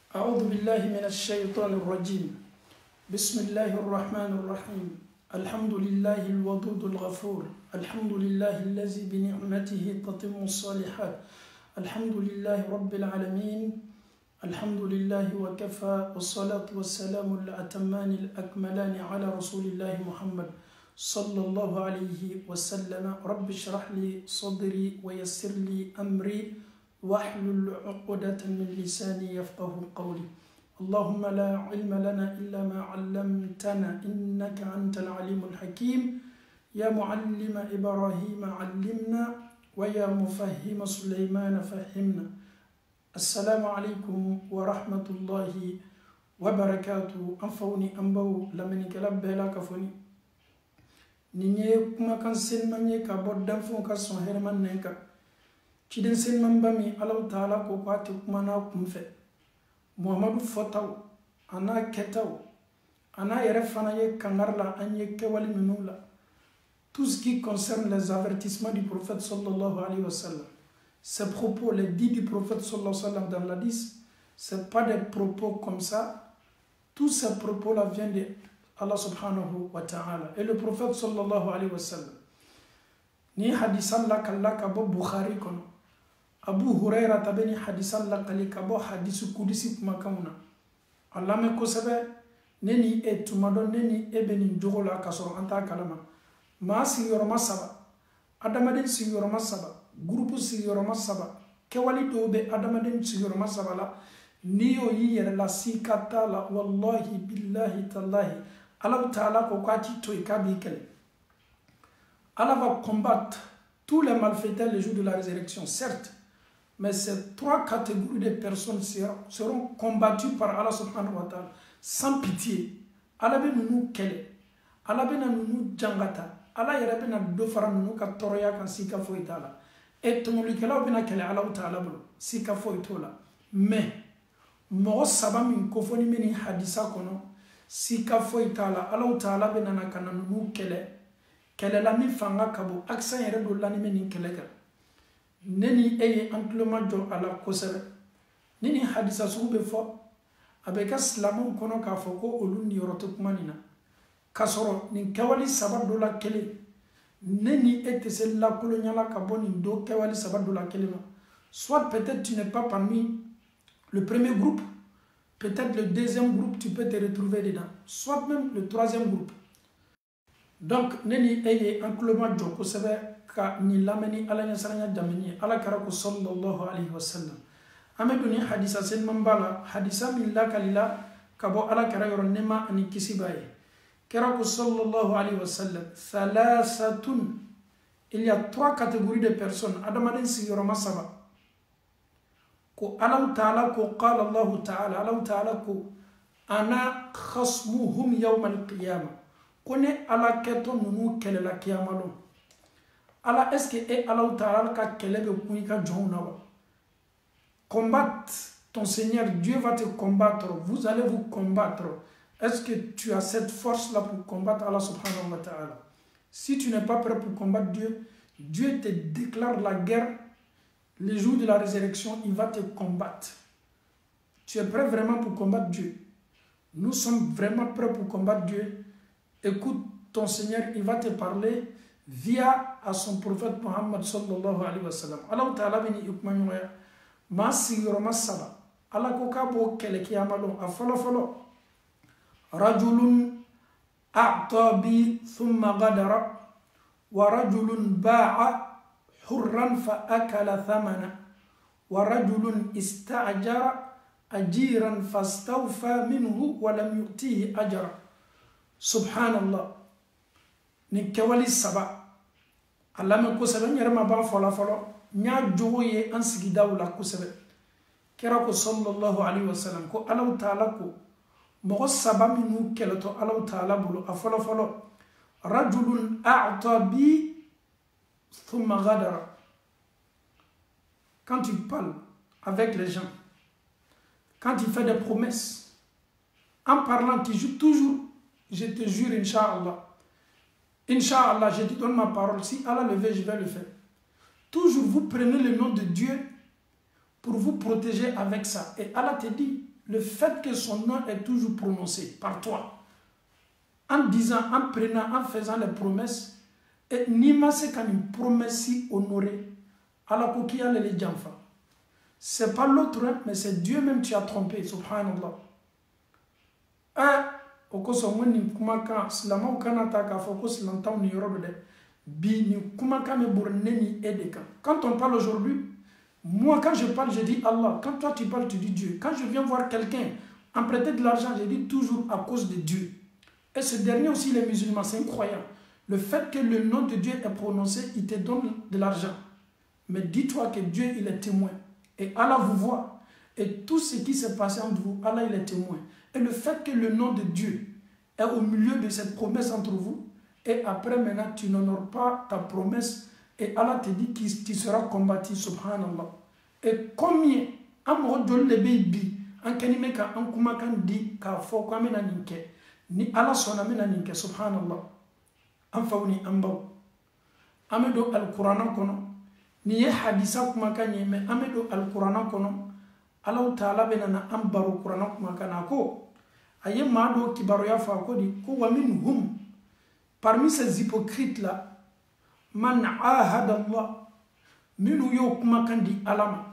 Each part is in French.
أعوذ بالله من الشيطان الرجيم. بسم الله الرحمن الرحيم. الحمد لله الودود الغفور. الحمد لله الذي بنعمته تتم الصالحات. الحمد لله رب العالمين. الحمد لله وكفى، والصلاة والسلام الأتمان الأكملان على رسول الله محمد صلى الله عليه وسلم. رب اشرح لي صدري ويسر لي أمري واحلل عقدة من لساني يفقه قولي. اللهم لا علم لنا إلا ما علمتنا إنك أنت العليم الحكيم. يا معلم إبراهيم علمنا، ويا مفهم سليمان فهمنا. السلام عليكم ورحمة الله وبركاته. أنفوني أنبو لمن كلاب بلا كفوني نيني كما كان سن مني كابود دنفون كسون هرمان نينكا كيدن سن من بامي الله تعالى كوكاتي كما ناكم في محمد فتاو أنا كتاو أنا يرفانا يكنغرلا أن يكوالي منولا. Tout ce qui concerne les avertissements du prophète sallallahu alayhi wa sallam, ces propos, les dits du prophète sallallahu alayhi wa sallam dans l'hadith, ce n'est pas des propos comme ça. Tous ces propos-là viennent de Allah subhanahu wa ta'ala. Et le prophète sallallahu alayhi wa sallam, ni hadithan la kalla kabo Bukhari kono, Abu Huraira tabeni hadithan la kali kabo hadithu kudisi kumakauna. Allah me kosebe, neni e tumado neni ebeni njogola kasoro anta kalama. Ma sigoroma saba, adamaden sigoroma saba, groupe sigoroma saba, kewali dobe adamaden sigoroma saba la, niyo yiyere la sikata la, wallahi billahi tallahi, Allah ta'ala kokati to ikabi kele. Allah va combattre tous les malfaiteurs le jour de la résurrection, certes, mais ces trois catégories de personnes seront combattues par Allah subhanahu wa ta'ala, sans pitié. Allah ben nous kele, Allah ben nous jangata. Allah yɛrɛ bɛna dɔ fara ninnu ka tɔɔrɔya kan sika foyi t'a la. Et tɔmɔlikɛlaw bɛna kɛlɛ Alahu Taala bolo sika foyi t'o la. Mais mɔgɔ saba min kofɔni bɛ nin hadisa kɔnɔ sika foyi t'a la. Alahu Taala bɛna na ka na ninnu kɛlɛ. Kɛlɛla min fanga ka bon accent yɛrɛ dɔ la ni bɛ nin kɛlɛ kan. Ne ni e ye an tuloma jɔ a la kosɛbɛ. Ni nin hadisa sugu bɛ fɔ a bɛ kɛ silamɛw kɔnɔ k'a fɔ ko olu niyɔrɔ tɛ kuma nin na. Kasoro nin kawali saba dola kele neni etese la kolonyala kaboni do kawali saba dola kele ma. Soit peut-être tu n'es pas parmi le premier groupe, peut-être le deuxième groupe tu peux te retrouver dedans, soit même le troisième groupe. Donc neni eye ankloma joko sebe ka ni lameni ala nya saranya jamini ala karako sallallahu alayhi wa sallam. Ameduni hadisa sen mambala hadisa min la kalila kabo ala karayoro nema ani kisibaye. Kerako sallallahu alayhi wa sallam, thalathatun, il y a trois catégories de personnes. Adamaden sigoroma saba. Ko Allah Ta'ala ko qala Allah Ta'ala, Allah Ta'ala ko ana khasmuhum yawm al-qiyamah. Kone ala keto nunu kele la kiyama lo. Allah est-ce que Allah Ta'ala ka kele be kunika jona wa. Combattre ton Seigneur, Dieu va te combattre, vous allez vous combattre. Est-ce que tu as cette force-là pour combattre Allah subhanahu wa ta'ala? Si tu n'es pas prêt pour combattre Dieu, Dieu te déclare la guerre. Le jour de la résurrection, il va te combattre. Tu es prêt vraiment pour combattre Dieu? Nous sommes vraiment prêts pour combattre Dieu. Écoute ton Seigneur, il va te parler via à son prophète Muhammad sallallahu alayhi wa sallam. Allah ta'ala bini yukmanyoya. Ma siguroma saba. Allah kokabo kele kiyamalo. Afolo folo. رجل أعطى بي ثم غدر ورجل باع حرا فأكل ثمنا ورجل استأجر أجيرا فاستوفى منه ولم يؤتيه أجرا. سبحان الله. نكوالي السبع علامة كسبة نرمى بان فلا فلا نيا جوي أنسجي داولا كسبة كراكو صلى الله عليه وسلم كو الله تعالى كو مغو سبا منو كيلتو الله تعالى بلو أفلو فلو رجل أعطى بي ثم غدر. Quand tu parles avec les gens, quand tu fais des promesses, en parlant tu joues toujours, je te jure Inch'Allah, Inch'Allah, je te donne ma parole, si Allah le veut, je vais le faire. Toujours vous prenez le nom de Dieu pour vous protéger avec ça. Et Allah te dit, le fait que son nom est toujours prononcé par toi, en disant, en prenant, en faisant les promesses, et Nima c'est quand une promesse honorée, à la coquille les jamfa. C'est pas l'autre, mais c'est Dieu même qui a trompé, subhanallah. Okoso mwini kumaka silama ukanata ka focus lanta ni yorobe de bi ni kumaka me bourneni edeka. Quand on parle aujourd'hui, moi quand je parle je dis Allah, quand toi tu parles tu dis Dieu. Quand je viens voir quelqu'un en prêter de l'argent, je dis toujours à cause de Dieu. Et ce dernier aussi les musulmans, c'est incroyable. Le fait que le nom de Dieu est prononcé, il te donne de l'argent. Mais dis-toi que Dieu il est témoin et Allah vous voit et tout ce qui s'est passé entre vous, Allah il est témoin. Et le fait que le nom de Dieu est au milieu de cette promesse entre vous, et après maintenant tu n'honores pas ta promesse, et Allah te dit qu'il tu seras combattu, subhanallah. Et combien, en mode de l'ébébi, en kanimeka, en kumakan di, ka fo kwamena ninke, ni Allah son amena ninke, subhanallah. En fauni ambao. Amedo al-Qur'an kono, ni ye hadisa kumakanye, mais amedo al-Qur'an kono, Allah ta'ala benana ambaro Qur'an kumakana ko. Aye mado kibaro ya fa ko di ko wa minhum, parmi ces hypocrites là, man ahada Allah, minu yo kumakan di alama.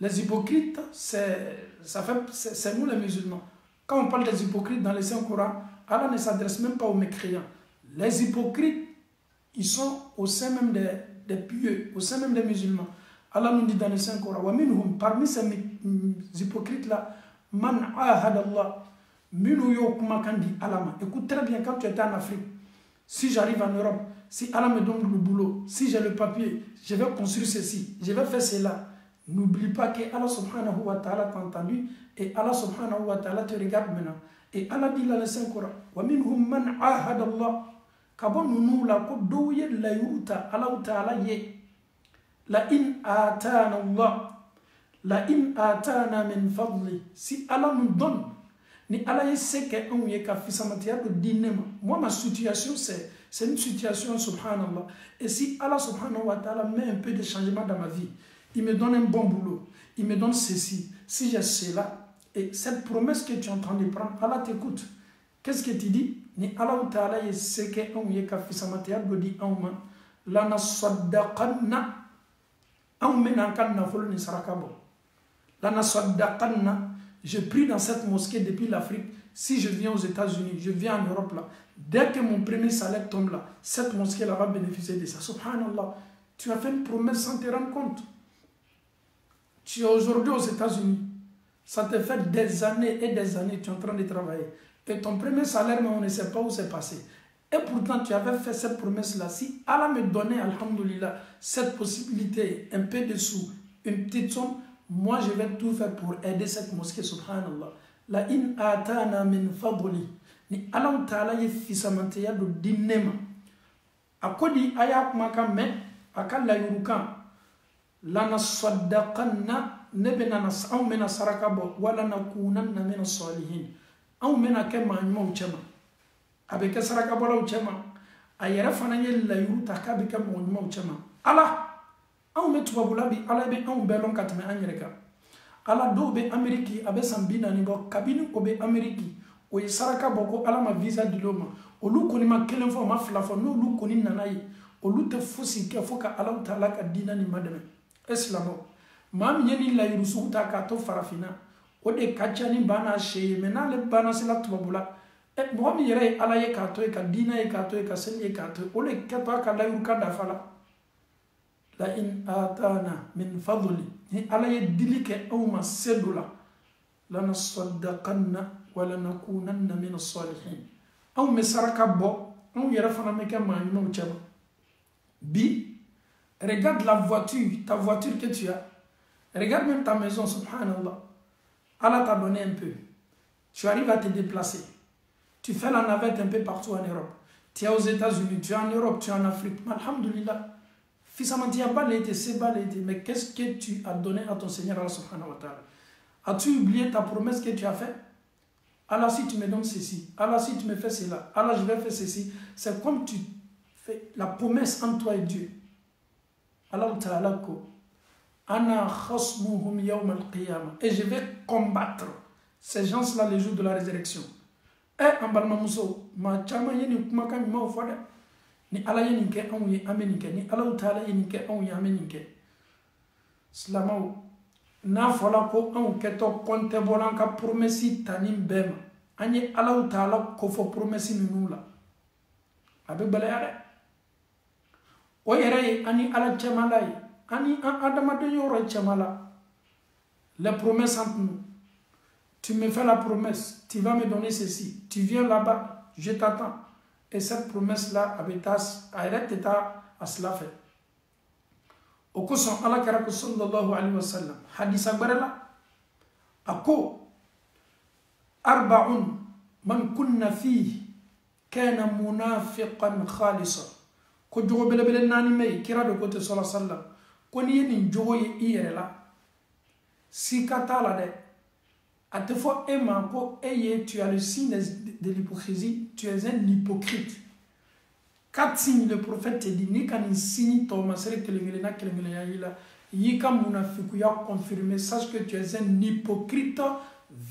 Les hypocrites, c'est nous les musulmans. Quand on parle des hypocrites dans le Saint-Coran, Allah ne s'adresse même pas aux mécréants. Les hypocrites, ils sont au sein même des pieux, au sein même des musulmans. Allah nous dit dans le Saint-Coran, parmi ces hypocrites-là, man ahad Allah, minu yo kumakandi alama. Écoute très bien, quand tu étais en Afrique, si j'arrive en Europe, si Allah me donne le boulot, si j'ai le papier, je vais construire ceci, je vais faire cela. N'oublie pas que Allah subhanahu wa ta'ala t'a entendu et Allah subhanahu wa ta'ala te regarde maintenant. Et Allah dit dans le Saint-Coran, wa minhum man ahad Allah, kabon nous la ko douye la yuta Allah ta'ala ye. La in atana Allah, la in atana min fadli. Si Allah nous donne, ni Allah sait qu'on y est kafisamatia de dinema. Moi ma situation c'est une situation subhanallah. Et si Allah subhanahu wa ta'ala met un peu de changement dans ma vie, il me donne un bon boulot, il me donne ceci, si j'ai cela, et cette promesse que tu es en train de prendre, Allah t'écoute. Qu'est-ce que tu dis? Ni Allah ta'ala y sait qu'on y est kafisamatia de dinema. La nasaddaqanna. Je prie dans cette mosquée depuis l'Afrique. Si je viens aux États-Unis, je viens en Europe là, dès que mon premier salaire tombe là, cette mosquée là va bénéficier de ça. Subhanallah, tu as fait une promesse sans te rendre compte. Tu es aujourd'hui aux États-Unis, ça te fait des années et des années, tu es en train de travailler. Et ton premier salaire, mais on ne sait pas où c'est passé. Et pourtant, tu avais fait cette promesse-là. Si Allah me donnait, alhamdoulilah, cette possibilité, un peu de sous, une petite somme, moi, je vais tout faire pour aider cette mosquée, subhanallah. La in atana min fadli. Ni Allah ta'ala ye fisamanteya do dinema. Akodi ayak makame, akal la yurukan. Lana saddaqanna, nebena nas, au mena sarakabo, wala nakunanna mena salihin. Au mena kema nyuma uchema. Avec saraka bola uchema ayera fananye la yuta kabika monuma uchema ala on met tubabula bi ala be on belon katme anyereka ala do be ameriki abe sambina ni bo kabini ko be ameriki o saraka boko ala ma visa diloma olu koni ma kelen fo ma flafo no lu koni nanayi olu te fosi ke foka ala taala ka dina ni madame islamo mam yeni la yusu ta ka to farafina o de kachani bana shey menale bana sila tubabula. Moi, je dirais Allah ye kato e ka dina ye kato e ka sel ye kato o le kato ka la yuka da fala la in atana min fadli ni Allah ye dilike aw ma sedula la nasaddaqanna wa la nakunanna min as-salihin aw mesaraka bo aw yera fana me ka ma nyuma uchaba bi regarde la voiture, ta voiture que tu as, regarde même ta maison, subhanallah. Allah t'a donné un peu, tu arrives à te déplacer. Tu fais la navette un peu partout en Europe. Tu es aux États-Unis, tu es en Europe, tu es en Afrique. Alhamdulillah. Mais qu'est-ce que tu as donné à ton Seigneur Allah subhanahu wa ta'ala? As-tu oublié ta promesse que tu as faite? Allah, si tu me donnes ceci, Allah, si tu me fais cela, Allah, je vais faire ceci. C'est comme tu fais la promesse entre toi et Dieu. Allah ta'ala ko. Ana khasmuhum yawm al-qiyamah. Et je vais combattre ces gens-là les jours de la résurrection. Eh, en balma muso, ma chama yeni kumaka ni ma fada. Ni ala yeni ke on yi amenike, ni ala utala yeni ke on yi amenike. Slamao. Na fola ko on keto konte bolanka promesi tanim bema. Anye ala utala ko fo promesi nula. Abe balaya. O yere ani ala chamalai. Ani adamade yoro chamala. La promesse entre nous. Tu me fais la promesse, tu vas me donner ceci. Tu viens là-bas, je t'attends. Et cette promesse-là, abetas, arrête à cela fait. Au courant Allah karako sallallahu alayhi wa sallam. Hadith akbarela. Ako. Arba'un. Man kunna fihi. Kana munafiqan khalisa. Ko jogo bele nani mei. Kira de côté sallallahu alayhi wa sallam. Ko ni yeni jogo ye iyere la. Si kata la de. À te fois, tu as le signe de l'hypocrisie, tu es un hypocrite. 4 signes, le prophète te dit, ni quand il signe ton masere kelengelena kelengelena ila, yika munafiku ya confirmé, sache que tu es un hypocrite.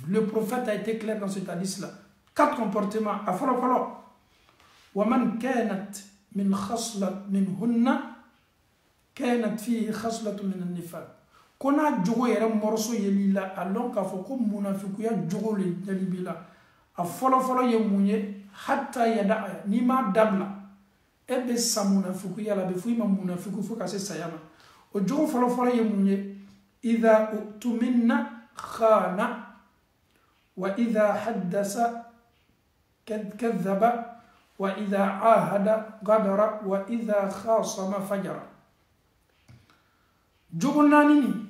Le prophète a été clair dans cet hadith-là. 4 comportements. Afalo falo. Waman kanat min khaslat min hunna, kanat fihi khaslat min an-nifaq. Kona jogo yere morso yelila alon ka fo ko munafiku ya jogo le yelibila a folo ye munye hatta yada ni ma dabla ebe sa munafiku ya la be fu ma munafiku fo ka se sayama o jogo folo ye munye idha utuminna khana wa idha haddasa kadhaba wa idha ahada gadara wa idha khasama fajara. Jogo nanini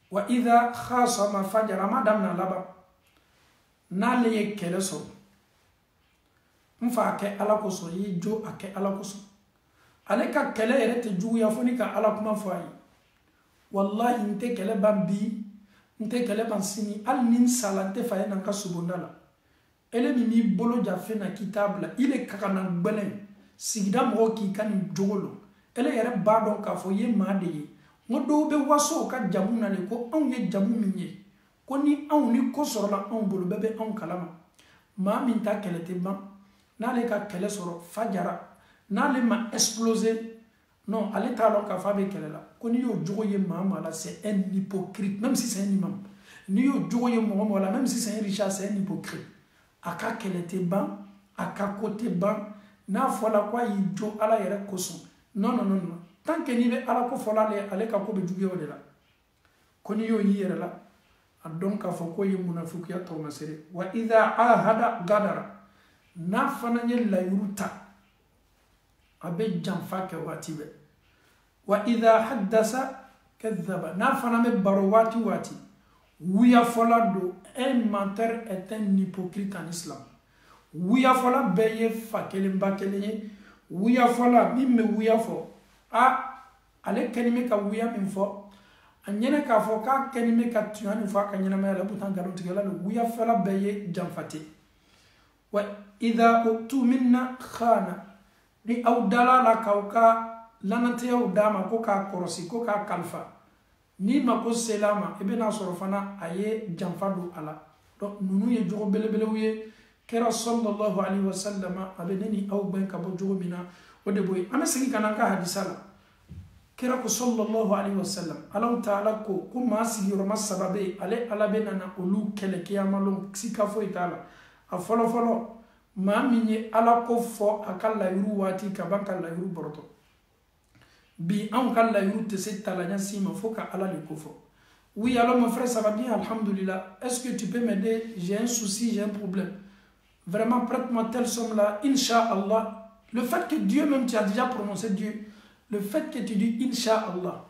wa idha khasama fajara madam na laba na le kele so mfa ke ala ko so yi jo ake ala ko so ale ka kele ere te ju ya foni ka ala kuma fo yi wallahi nte kele bambi nte kele bansini al nin salante fa yana ka subondala ele mi bolo ja fe na kitabla ile kakana gbelen sigida mo ki kan jogolo ele ere ba don ka fo ye ma de yi ngodo be waso ka jamu na le ko on ye jamu minye ko ni on ni ko soro la on bolo bebe on kalama ma min ta kele te ban na le ka kele soro fajara na le ma exploser non ale ta lo ka fa be kele la ko ni yo jogo ye mama la c'est un hypocrite même si c'est un imam ni yo jogo ye mama la même si c'est un richard c'est un hypocrite aka kele te ban aka côté ban na fola kwa yi jo ala yere koso non tant que ni be ala ko fola le ale ka ko be juge o de la ko ni yo yere la donc ka fo ko ye munafiku ya to masere wa idha ahada gadara na fana nye la yuruta abe janfa ke wati be wa idha haddasa kadhaba na fana me baro wati wiya fola do un menteur est un hypocrite en islam wiya fola beye fakele mbakele wiya fola mimme wiya fo ale kenime ka wiya min fo anyene ka fo ka kenime ka tuani fo ka nyena mala butan galo tigala lo wiya fala beye jamfati wa idha utu minna khana ni awdala la kauka lanate awdama ko ka korosi ko ka kalfa ni mako selama ibena sorofana aye jamfadu ala donc nunu ye jogo belebele wiye kera sallallahu alaihi wasallam abeneni aw ben ka bo jogo mina o de boy amesigi kanaka hadisala kera ko sallallahu alaihi wasallam Allah ta'ala ko kuma sigi roma sababe ale ala benana olu kele kiyamalo sika fo itala a folo ma minye ala ko fo akalla yuru wati ka banka la yuru boroto bi an kala yuru te se talanya sima fo ka ala le ko fo. Oui, alors mon frère, ça va bien, alhamdoulilah. Est-ce que tu peux m'aider? J'ai un souci, j'ai un problème. Vraiment, prête-moi telle somme-là, Inch'Allah. Le fait que Dieu, même tu as déjà prononcé Dieu, le fait que tu dis Inch'Allah,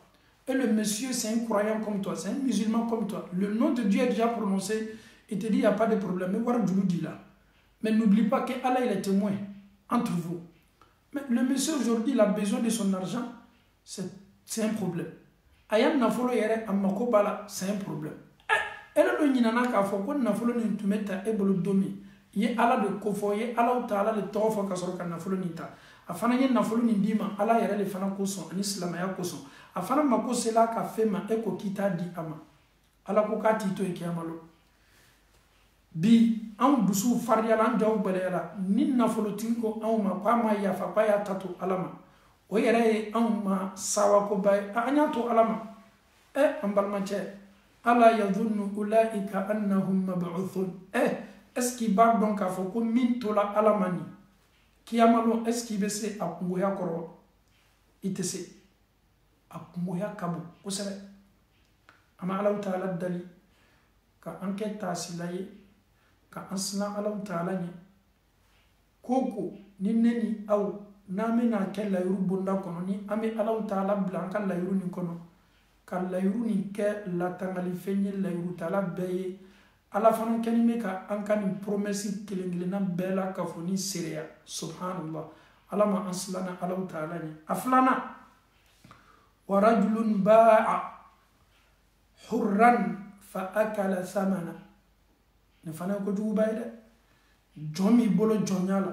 et le monsieur, c'est un croyant comme toi, c'est un musulman comme toi, le nom de Dieu est déjà prononcé, il te dit, il n'y a pas de problème. Mais voilà, je vous dis là. Mais n'oublie pas qu'Allah, il est témoin entre vous. Mais le monsieur, aujourd'hui, il a besoin de son argent, c'est un problème. Ayam nafolo yere amako bala, c'est un problème. Elle le nyinana ka fo ko nafolo ni tumeta ebolo domi. Ye ala de kofo ye ala taala le tofo ka soro ka nafolo ni ta. Afana ye nafolo ni dima ala yere le fana koson ani islam ya koson. afana mako sela ka fema eko kita di ama ala ko ka tito e kiyamalo bi an dusu farya lan jaw balera nin nafolo tinko an ma kwa ma ya fa ya tatu alama o yere an ma sawa ko bay anya to alama an balmanche ala yadhunnu ulaika annahum mab'uthun eski bar donc a foko min to la alamani kiyamalo eski be se akungoya koro itese akungoya kabo usere ama Allah ta'ala dali ka enquête asilaye ka ansna Allah ta'ala ni koko ni neni aw namena kella yuru bonda kono ni ame Allah ta'ala blanka la yuru ni kono kan la yuru ni ke la tangali fenye la yuru ta'ala beye ala fana kanime ka ankani promesse kelengilena bela kafoni seria subhanallah ala ma anslana Allah ta'ala ni aflana wa rajulun ba'a hurran fa akala thamana ne fana ko jubayde jomi bolo jonyala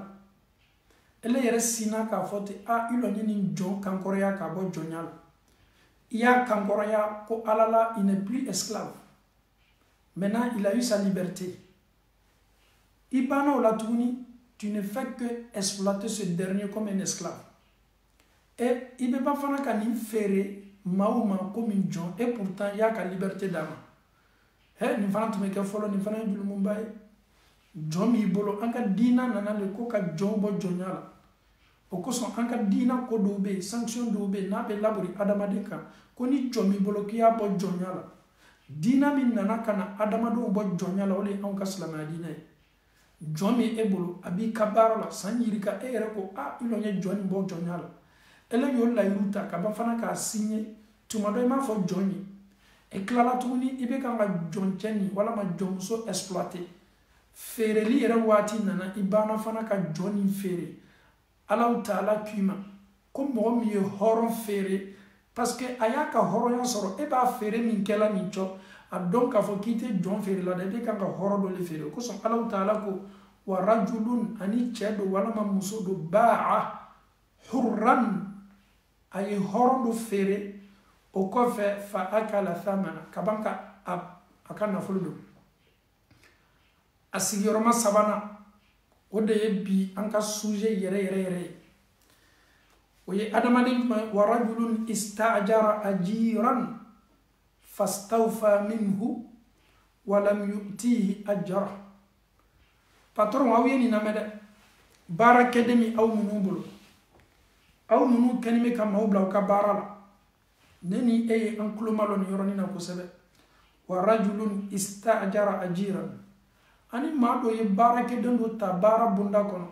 ele yere sina ka fote ilo nyini jon kankoreya ka bo jonyala ya kankoreya ko alala il n'est plus esclave. Maintenant, il a eu sa liberté. Ibana Olatuni, tu ne fais que exploiter ce dernier comme un esclave. Et il ne peut pas faire qu'un ferré, maouma comme une John, et pourtant il y a qu'à liberté d'âme. Eh, ni fana tume ke folo ni fana julu mumbai. John mi bolo anka dina nana le ko ka John bo jonyala. Okoso anka dina ko dobe, sanction dobe, na be labori adamadeka. Koni John mi bolo ki ya bo jonyala. Dina min nana kana adamado bo jonyala ole anka salama dina. John mi ebolo abi kabaro la sanyirika ere ko ilo nye John bo jonyala. Ele yo la yuta ka ba fana ka signé tumado ma fo Johnny. E klala tuni ibe ka nga John Cheni wala ma John so exploiter. Fereli era wati nana ibana fana ka Johnny fere. Allah Ta'ala kuma comme mo mi horon fere parce que ayaka horon ya soro e ba fere min kela min cho a donc fo kite John fere la de ka nga horo do le fere ko so Allah Ta'ala ko wa rajulun ani chedo wala ma muso do ba'a hurran ay horon do fere o ko fe fa akala thamana kabanka akana fuludo asigioroma sabana ode bi anka suje yere oye adamani wa rajulun istajara ajiran fastawfa minhu wa lam yu'tihi ajra patron wawiyeni namede barakedemi aw munubul aw munu kenime kam mawbla ka barala neni eye anklumalo ni yoroni na kusebe wa rajulun istajara ajiran ani mado ye barake dendo ta bara bunda kono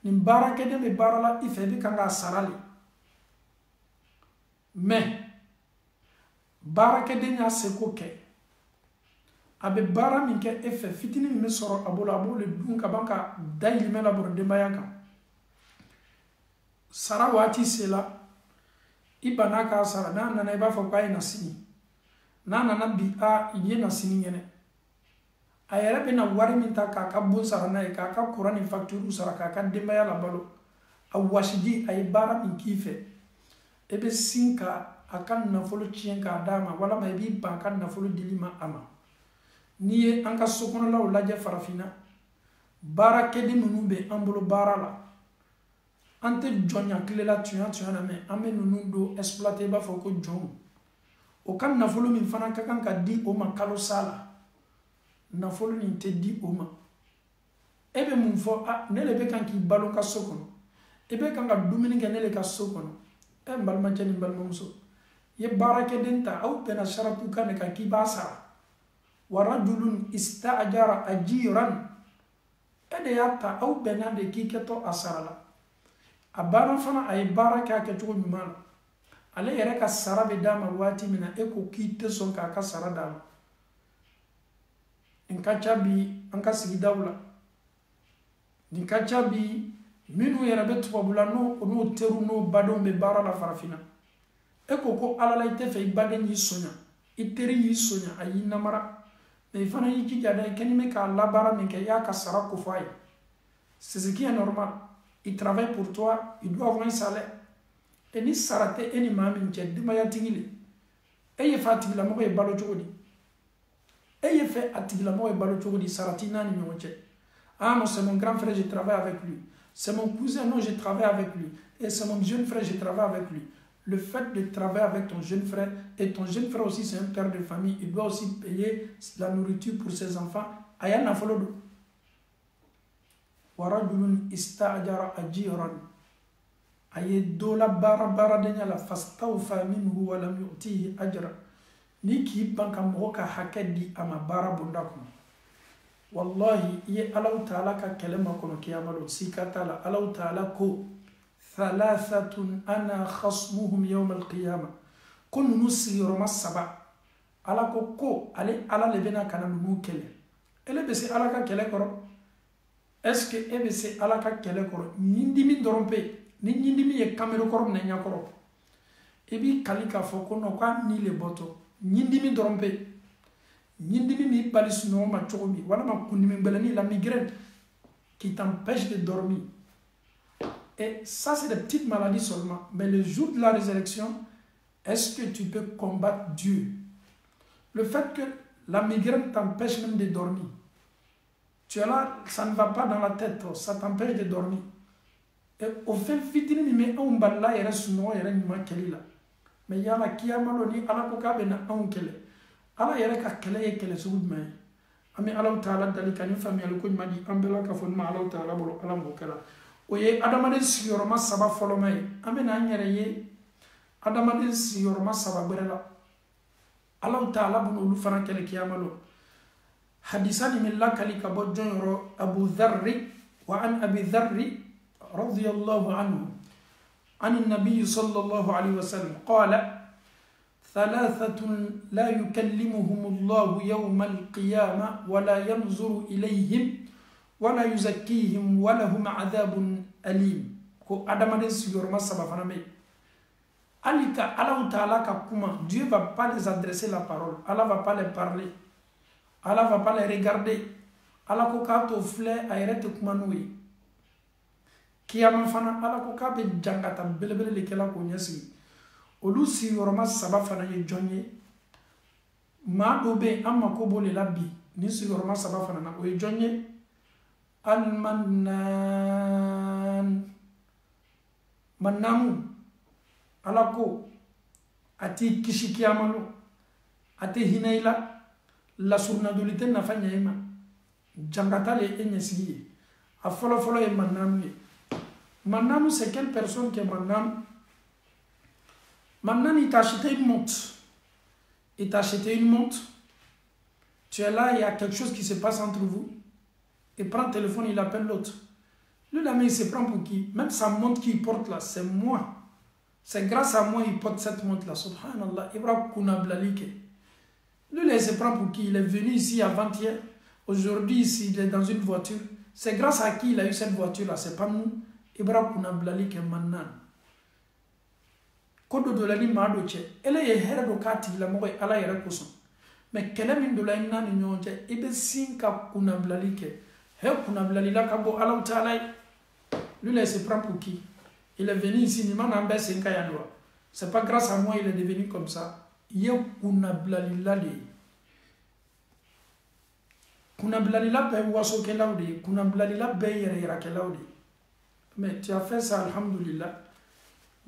ni barake de be barala ife bi kanga sarali me barake de nya seko ke abe bara min ke efe fitini mi soro abolo dun ka banka dayli mela bor de bayaka sarawati sela ibana ka sara na na iba fo kai na sini na bi iye na sini ngene ayere bena wari min ta ka bon sara na ka Qur'an facture sara ka dembaya la balo awashidi ay bara min kife ebe sinka akan na folo chien ka dama wala may bi ban kan na folo dilima ama niye anka sokono law laje farafina bara kedi nunu be ambolo bara la ante jonya klela tuya na me ame nunu do exploiter ba foko jon o kan na folo min fana ka kan ka di o makalo sala na folo ni te di oma ebe mun fo nele be kan ki balon ka sokono ebe kan ga dumini ke nele ka sokono mbalma cheni mbalma muso ye barake denta au pena sharatu kan ka ki basa wa rajulun istajara ajiran ede yata au bena de ki keto asara abana fana ay baraka ka to nyumala ale yere ka sarabe dama wati mina eko ki te son ka sara dama nkachabi anka sigi dawla nkachabi minu yera betu babula no teru no badon be bara la farafina eko ko alala ite fe baden yi sonya iteri yi sonya ayi namara me fana yi kijada kenime ka la bara me ke ya ka sara ko c'est ce qui est normal il travaille pour toi il doit avoir un salaire et ni sarate eni mamin je dimaya tingile eye fa tigila mo e balo jogodi eye fait atigila mo e balo jogodi sarati nani nyonche. Ah non, c'est mon grand frère, je travaille avec lui. C'est mon cousin, non, je travaille avec lui. Et c'est mon jeune frère, je travaille avec lui. Le fait de travailler avec ton jeune frère, et ton jeune frère aussi, c'est un père de famille, il doit aussi payer la nourriture pour ses enfants. Ayana folodo. Warajulun istajara ajiran. Aye dola bara denya la fastawfa minhu wa lam yu'tihi ajra. Ni ki banka moka hakedi ama bara bondakum. Wallahi, ye Allah Ta'ala ka kelema kono kiyamalo sikatala Allah Ta'ala ko thalathatun ana khasmuhum yawm al-qiyamah kun nusri roma saba ala ko ale ala lebena kana nu kele ele be se ala ka kele koro est-ce que e be se ala ka kele koro nyindimi dorompe ni nyindimi ye kamero koro na nyakoro e bi kalika foko no kwa ni le boto nyindimi dorompe Nindimi mi balis no ma chomi wala ma kunimi belani la migraine qui t'empêche de dormir. Et ça c'est des petites maladies seulement, mais le jour de la résurrection, est-ce que tu peux combattre Dieu? Le fait que la migraine t'empêche même de dormir. Tu es là, ça ne va pas dans la tête, ça t'empêche de dormir. Et au fait fitini mi on balla et reste no et renima kelila. Mais yala kiyamaloni ala ko ka bena on kele. Ala yere ka kele sugud may ami Allah Ta'ala dalika ni famille ko madi ambela ka fon ma Allah Ta'ala bolo alam ko kala oye adamade siyoroma saba folo may amena nyere ye adamade siyoroma saba berela Allah Ta'ala bunu lu fana kele kiyamalo hadisani min la kalika bodjoro Abu Dharr wa an Abi Dharr radiyallahu anhu عن النبي صلى الله عليه وسلم قال ثلاثة لا يكلمهم الله يوم القيامة ولا ينظر إليهم ولا يزكيهم ولهم عذاب أليم كو أدم دس يورما سبا فنامي alika Allah Ta'ala ka kuma Dieu va pas les adresser la parole Allah va pas les parler Allah va pas les regarder Allah ko ka to fle ayrete kuma noui kiyama fana Allah ko ka be jangata belebele le kala ko nyasi olu si yoroma saba fana ye jonye ma do be amma ko bole labbi ni si yoroma saba fana na o ye jonye mannamu alako ati kishikiyamalo ati hinaila la surnadolite na fanya ema jangatale enyesiye a folo e mannamu mannamu c'est quelle personne qui est mannamu. Maintenant, il t'a acheté une montre. Il t'a acheté une montre. Tu es là, il y a quelque chose qui se passe entre vous. Il prend le téléphone, il appelle l'autre. Lui, là, mais il se prend pour qui? Même sa montre qu'il porte là, c'est moi. C'est grâce à moi qu'il porte cette montre là. Subhanallah. Ibrahim Kounablalike. Lui, là, il se prend pour qui? Il est venu ici avant-hier. Aujourd'hui, ici, il est dans une voiture. C'est grâce à qui il a eu cette voiture là? C'est pas nous. Ibrahim Kounablalike maintenant. Kodo do lani mado che ele ye hera do kati la mo ala yere kuso mais kele min do la ina ni nyonje ibe sinka kuna blalike he kuna blalila ka bo Allah Ta'ala lui là se prend pour qui? Il est venu ici ni mana mbe sinka ya doa c'est pas grâce à moi il est devenu comme ça ye kuna blalila le kuna blalila be waso ke lawde kuna blalila be yere ke lawde mais tu as fait ça alhamdulillah.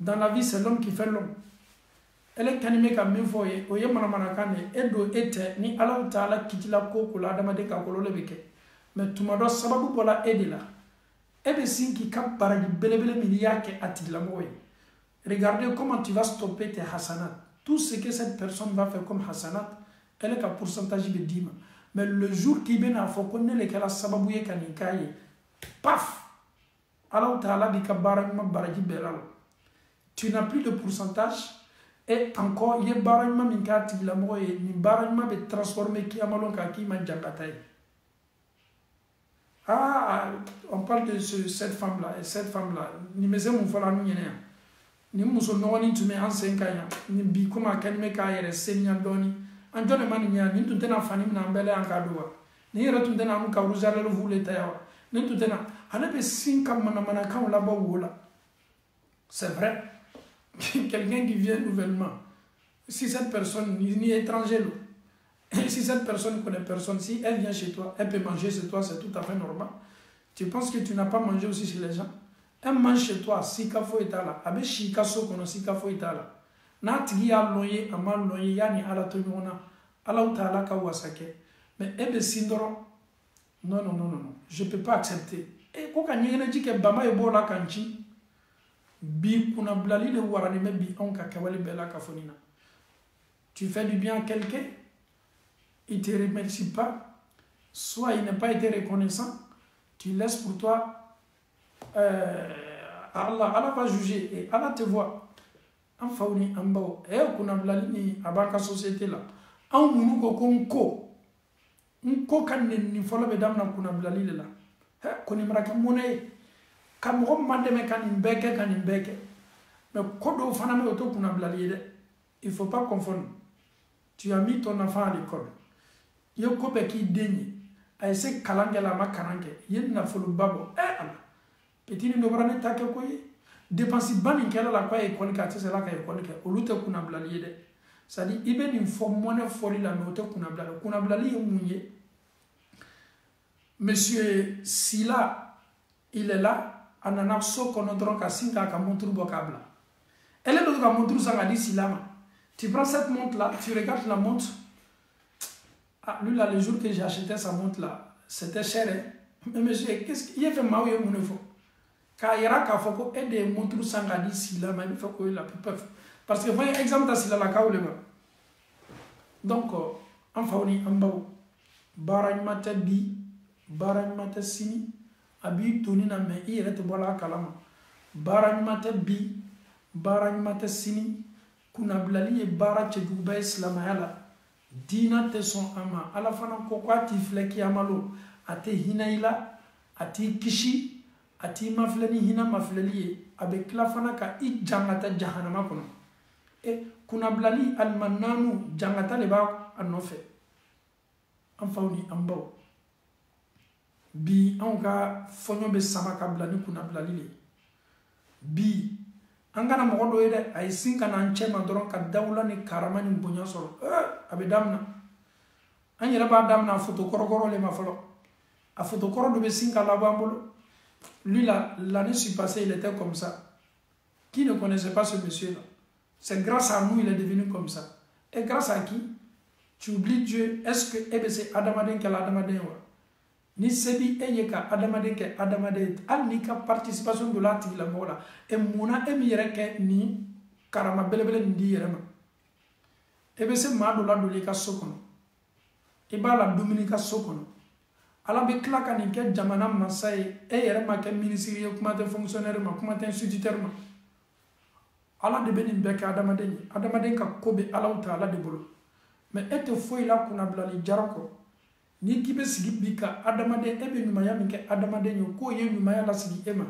Dans la vie, c'est l'homme qui fait l'homme. Elle est kanime ka min fo ye o ye mana kane e do ete ni Allah Ta'ala kitila ko ko la dama de ka ko le beke mais tuma do sababu bola edila e be sinki ka baraji belebele mi yake atila moye. Regardez comment tu vas stopper tes hasanat. Tout ce que cette personne va faire comme hasanat, elle est un pourcentage de dîme. Mais le jour qui vient à fo ko ne le kala sababu ye kanikaye paf Allah Ta'ala bi ka baraji belalo. Tu n'as plus de pourcentage et encore, il y a barragement minkati la moye, ni barragement de transformer qui a malon kaki man jangataï. Ah, on parle de cette femme-là, et cette femme-là, ni me zé mon fola nous yéné. Ni muso no ni tu me en 5 ans, ni bi kuma kanime ka yere senya doni. An jone man ni ni tu tena fani na mbele an kadwa. Ni yere tu tena mu ka ruzale lo vule tayawa. Ni tu tena, ane be 5 ans mana ka la ba wola. C'est vrai. quelqu'un qui vient nouvellement, si cette personne ni étranger, si cette personne ne connaît personne, si elle vient chez toi, elle peut manger chez toi, c'est tout à fait normal. Tu penses que tu n'as pas mangé aussi chez les gens? Elle mange chez toi, si kafo est là, avec chika sokono, si kafo est là. Na tigi a loye, ama loye, yani ala tonyona, ala utala kawasake. Mais ebe sindoro, non, non, non, non, je ne peux pas accepter. Et quand on dit que Bama est bon là, kanchi, bi kuna blali le waranime bi onka kawali bela kafonina. Tu fais du bien à quelqu'un, il ne te remercie pas, soit il n'a pas été reconnaissant, tu laisses pour toi, Allah va juger et Allah te voit. En fauni, en bao, et on a blali ni abaka société là. En mounou ko nko kan ni folo be damna kuna blali là. Koni mraka mone kam rom mandeme kan imbeke kan imbeke. Mais kodo fana me auto kuna blali de. Il faut pas confondre. Tu as mis ton enfant à l'école. Yo ko be ki denye. Ay se kalangela makaranke. Yen na folo babo. Allah. Petit ni dobrane take ko yi. Dépense bani kela la kwa école ka tse la ka école ka. Olute kuna blali de. Ça dit ibe ni fo mone foli la me auto kuna blali. Kuna blali munye. Monsieur Sila, il est là, en a so konodron ka singa ka montre bokabla. Elle est dans la montre ça dit Sila. Tu prends cette montre là, tu regardes la montre. Ah, lui là, le jour que j'ai acheté sa montre là, c'était cher. Hein? Mais monsieur, qu'est-ce qu'il a fait maouye mon effort? Car il y a qu'à faire que des montres ça dit Sila, mais il faut que la peuvent. Parce que voyez exemple de Sila la kaoule ba. Donc, enfin on est en bas. Barany mata bi. Barany mata sini abi tonina me irete bola kalama barany mata bi barany mata sini kuna blali e bara che duba islam ala dina te son ama ala fana ko kwati fleki amalo ate hinaila ati kishi ati maflani hina maflali avec la fana ka I jangata jahannama kono e kuna blali al mannanu jangata le ba anofe am fawni am baw bi anka fonyo be sama ka blani kuna blali le bi angana mo do yede ay sinka nan chema doron ka dawla ni karama ni bonya soro abe damna anyira ba damna photo korokoro le ma folo a photo koro do be sinka la bambolo lui là l'année passée il était comme ça. Qui ne connaissait pas ce monsieur là? C'est grâce à nous il est devenu comme ça. Et grâce à qui? Tu oublies Dieu. Est-ce que c'est Adamaden qu'elle Adamaden wa? Ni sebi eyeka Adamaden ke Adamaden al ni ka participation de la tila mola e muna e mi yereke ni karama belebele ndi yerema ebe se ma do la do le ka sokono e ba la dominika sokono ala be klaka ni ke jamana masai e yerema ke ministry kuma te fonctionnaire ma kuma te instituteur ma ala de benin be ka Adamaden ka kobe ala taala de bolo mais ete foi la kuna blali jarako ni kibe sigi bika Adamaden ebe nyumaya minke Adamaden yo ko ye nyumaya la sigi ema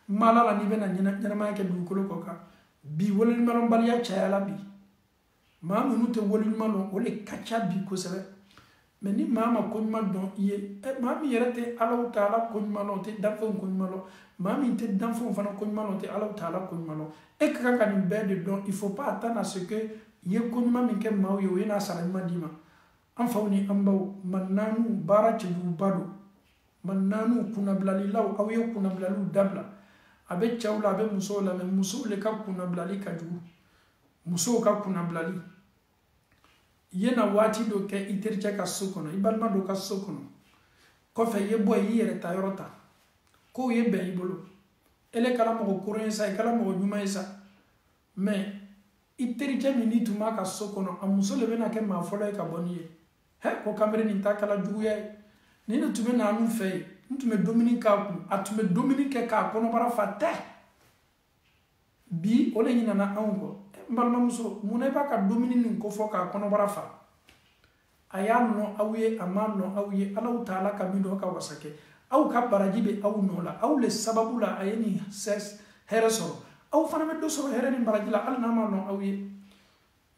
mala la ni bena nyana ma ke du kolo koka bi wolin malon baliya chayala bi ma munu te wolin malon ole kacha bi ko sebe mais ni mama ko nyuma don iye ma mi yerete Allah taala ko nyuma lo te dafo ko nyuma lo ma mi te dafo fana ko nyuma lo te Allah taala ko nyuma lo e kaka ni bede don il faut pas attendre à ce que ye ko nyuma minke mawo yo ina sala nyuma dima an fawni ambaw mannanu bara ci du badu mannanu kuna blali law aw yo kuna blalu dabla abe chawla abe muso la men muso le ka kuna blali ka du muso ka kuna blali yena wati do ke iterja ka sokono ibalma do ka sokono ko fe ye boy yere ta yorota ko ye be ibolo ele kala mo ko rensa kala mo nyuma isa mais iterja minitu ma ka sokono amuso le bena ke ma fola ka boniye ko kamere ni takala juya ni ne tume na anu fe ntume dominika ku atume dominike ka kono bara fata bi ole nyina na ango mbalma muso mune ba ka domini ko fo ka kono bara fa ayano awiye amano awiye Allah taala ka bindo ka wasake au ka barajibe au nola au le sababu la ayeni ses hereso au fana me do so here ni barajila al na mano awiye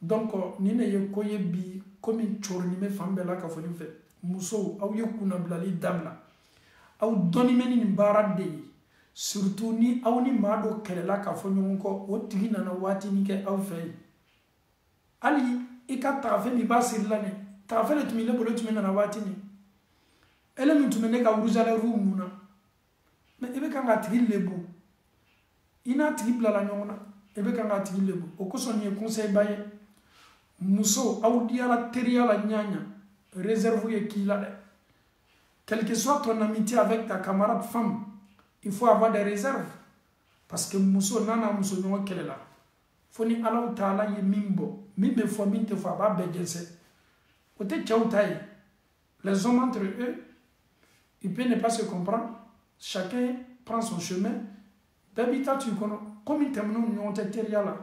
donc ni ne ye ko ye bi comme chorni me fambela ka fo fe muso aw ye kuna blali dabla aw doni meni ni barade surtout ni aw ni maa dɔ kɛlɛla ka fɔ ɲɔgɔn kɔ o tigi nana waatini kɛ aw fɛ yen hali i ka tagafɛ min b'a siri la nin tagafɛ de tun bɛ ne bolo tun bɛ nana waatini ele min tun bɛ ne ka wuruzalɛriw mun na mais i bɛ kan k'a tigi lebu i n'a tigi bilala ɲɔgɔn na i bɛ kan k'a tigi lebu o kosɔn nin ye conseil ba ye muso aw diyala teriya la ɲaɲa réserve ye k'i la dɛ quel que soit ton amitié avec ta camarade femme il faut avoir des réserves parce que muso n'a muso ɲɔgɔn kɛlɛ la fo ni Alahu Taala ye min bɔ min bɛ fɔ min tɛ fɔ a b'a bɛɛ jɛnsɛ o tɛ cɛw ta ye les hommes entre eux ils peuvent ne pas se comprendre chacun prend son chemin bɛɛ b'i ta tu kɔnɔ komi tɛmɛn'u ni ɲɔgɔn cɛ teriya la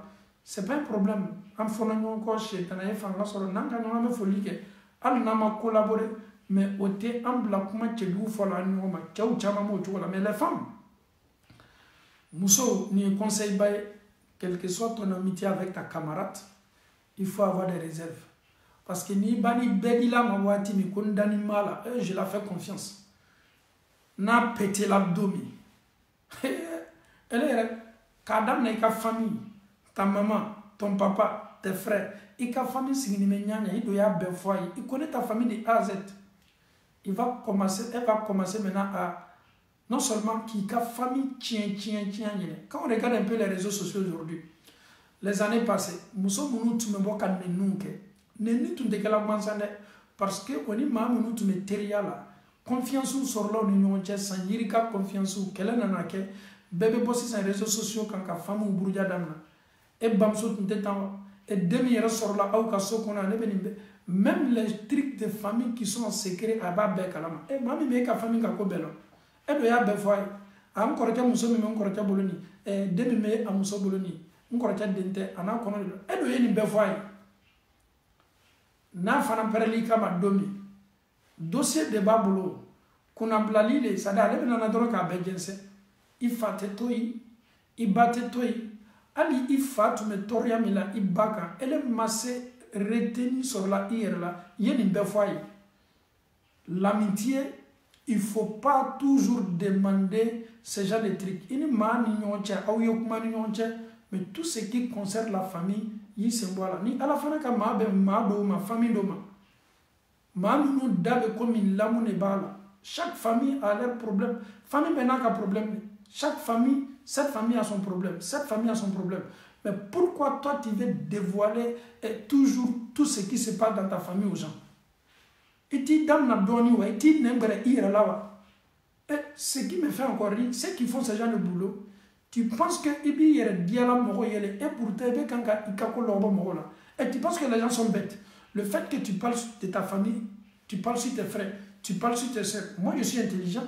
c'est pas un problème an fɔra ɲɔgɔn kɔ sɛtana ye fanga sɔrɔ n'an ka ɲɔgɔn bɛ foli kɛ hali n'an ma collaborer mais o tɛ an bila kuma cɛjugu fɔ la an ɲɔgɔn ma cɛw caman b'o cogo la mais les femmes muso nin ye conseil ba ye quel que soit ton amitié avec ta camarade il faut avoir des réserves parce que ni ba ni bɛɛ di la ma waati min ko n dani ma la je la fais confiance n'a pété la don min ele yɛrɛ k'a daminɛ i ka famille ta maman ton papa tes frères i ka famille sigini bɛ ɲaɲa i don y'a bɛɛ fɔ a ye i connais ta famille de A à Z elle va commencer maintenant à non seulement qui ka famille tient. Quand on regarde un peu les réseaux sociaux aujourd'hui, les années passées, muso munu tume boka nenunke, neni tunte kala mansande parce que oni ma munu tume teriya la, confiance sur l'eau ni nyonche san yirika confiance ou kele nanake, bébé bossi sur les réseaux sociaux quand ka femme ou brouja damna, et bamso tunte tan, et demi yere sur la au kaso kona ne benimbe, même les trucs de famille qui sont en secret à bas bekalama, et mami me ka famille ka ko belo. E do ya bɛɛ fɔ a ye a n kɔrɔkɛ muso min bɛ n kɔrɔkɛ bolo nin den min bɛ a muso bolo nin n kɔrɔkɛ den tɛ a n'a kɔnɔ de don e do ye nin bɛɛ fɔ a ye n'a fana pɛrɛli kama don min dossier de b'a bolo kunnabilali de c'est à dire ale bɛ nana dɔrɔn k'a bɛɛ jɛnsɛn i fa tɛ to yen i ba tɛ to yen hali i fa tun bɛ tɔɔrɔya min la i ba kan ele ma se retenue sɔrɔla i yɛrɛ la i ye nin bɛɛ fɔ a ye l'amitié. Il ne faut pas toujours demander ce genre de trucs. Mais tout ce qui concerne la famille, il se voit ni à la fin que ma famille doma. Ma nous dabe comme il l'a mon bala. Chaque famille a leur problème. Famille n'a qu'un problème. Chaque famille, cette famille a son problème. Cette famille a son problème. Mais pourquoi toi tu veux dévoiler toujours tout ce qui se passe dans ta famille aux gens? Et tu donnes la donne, et tu n'aimes pas ir là. Et ce qui me fait encore rire, c'est qu'ils font ce genre de boulot. Tu penses que il y a des dialogues et pourtant, et tu penses que les gens sont bêtes. Le fait que tu parles de ta famille, tu parles sur tes frères, tu parles sur tes soeurs. Moi, je suis intelligent.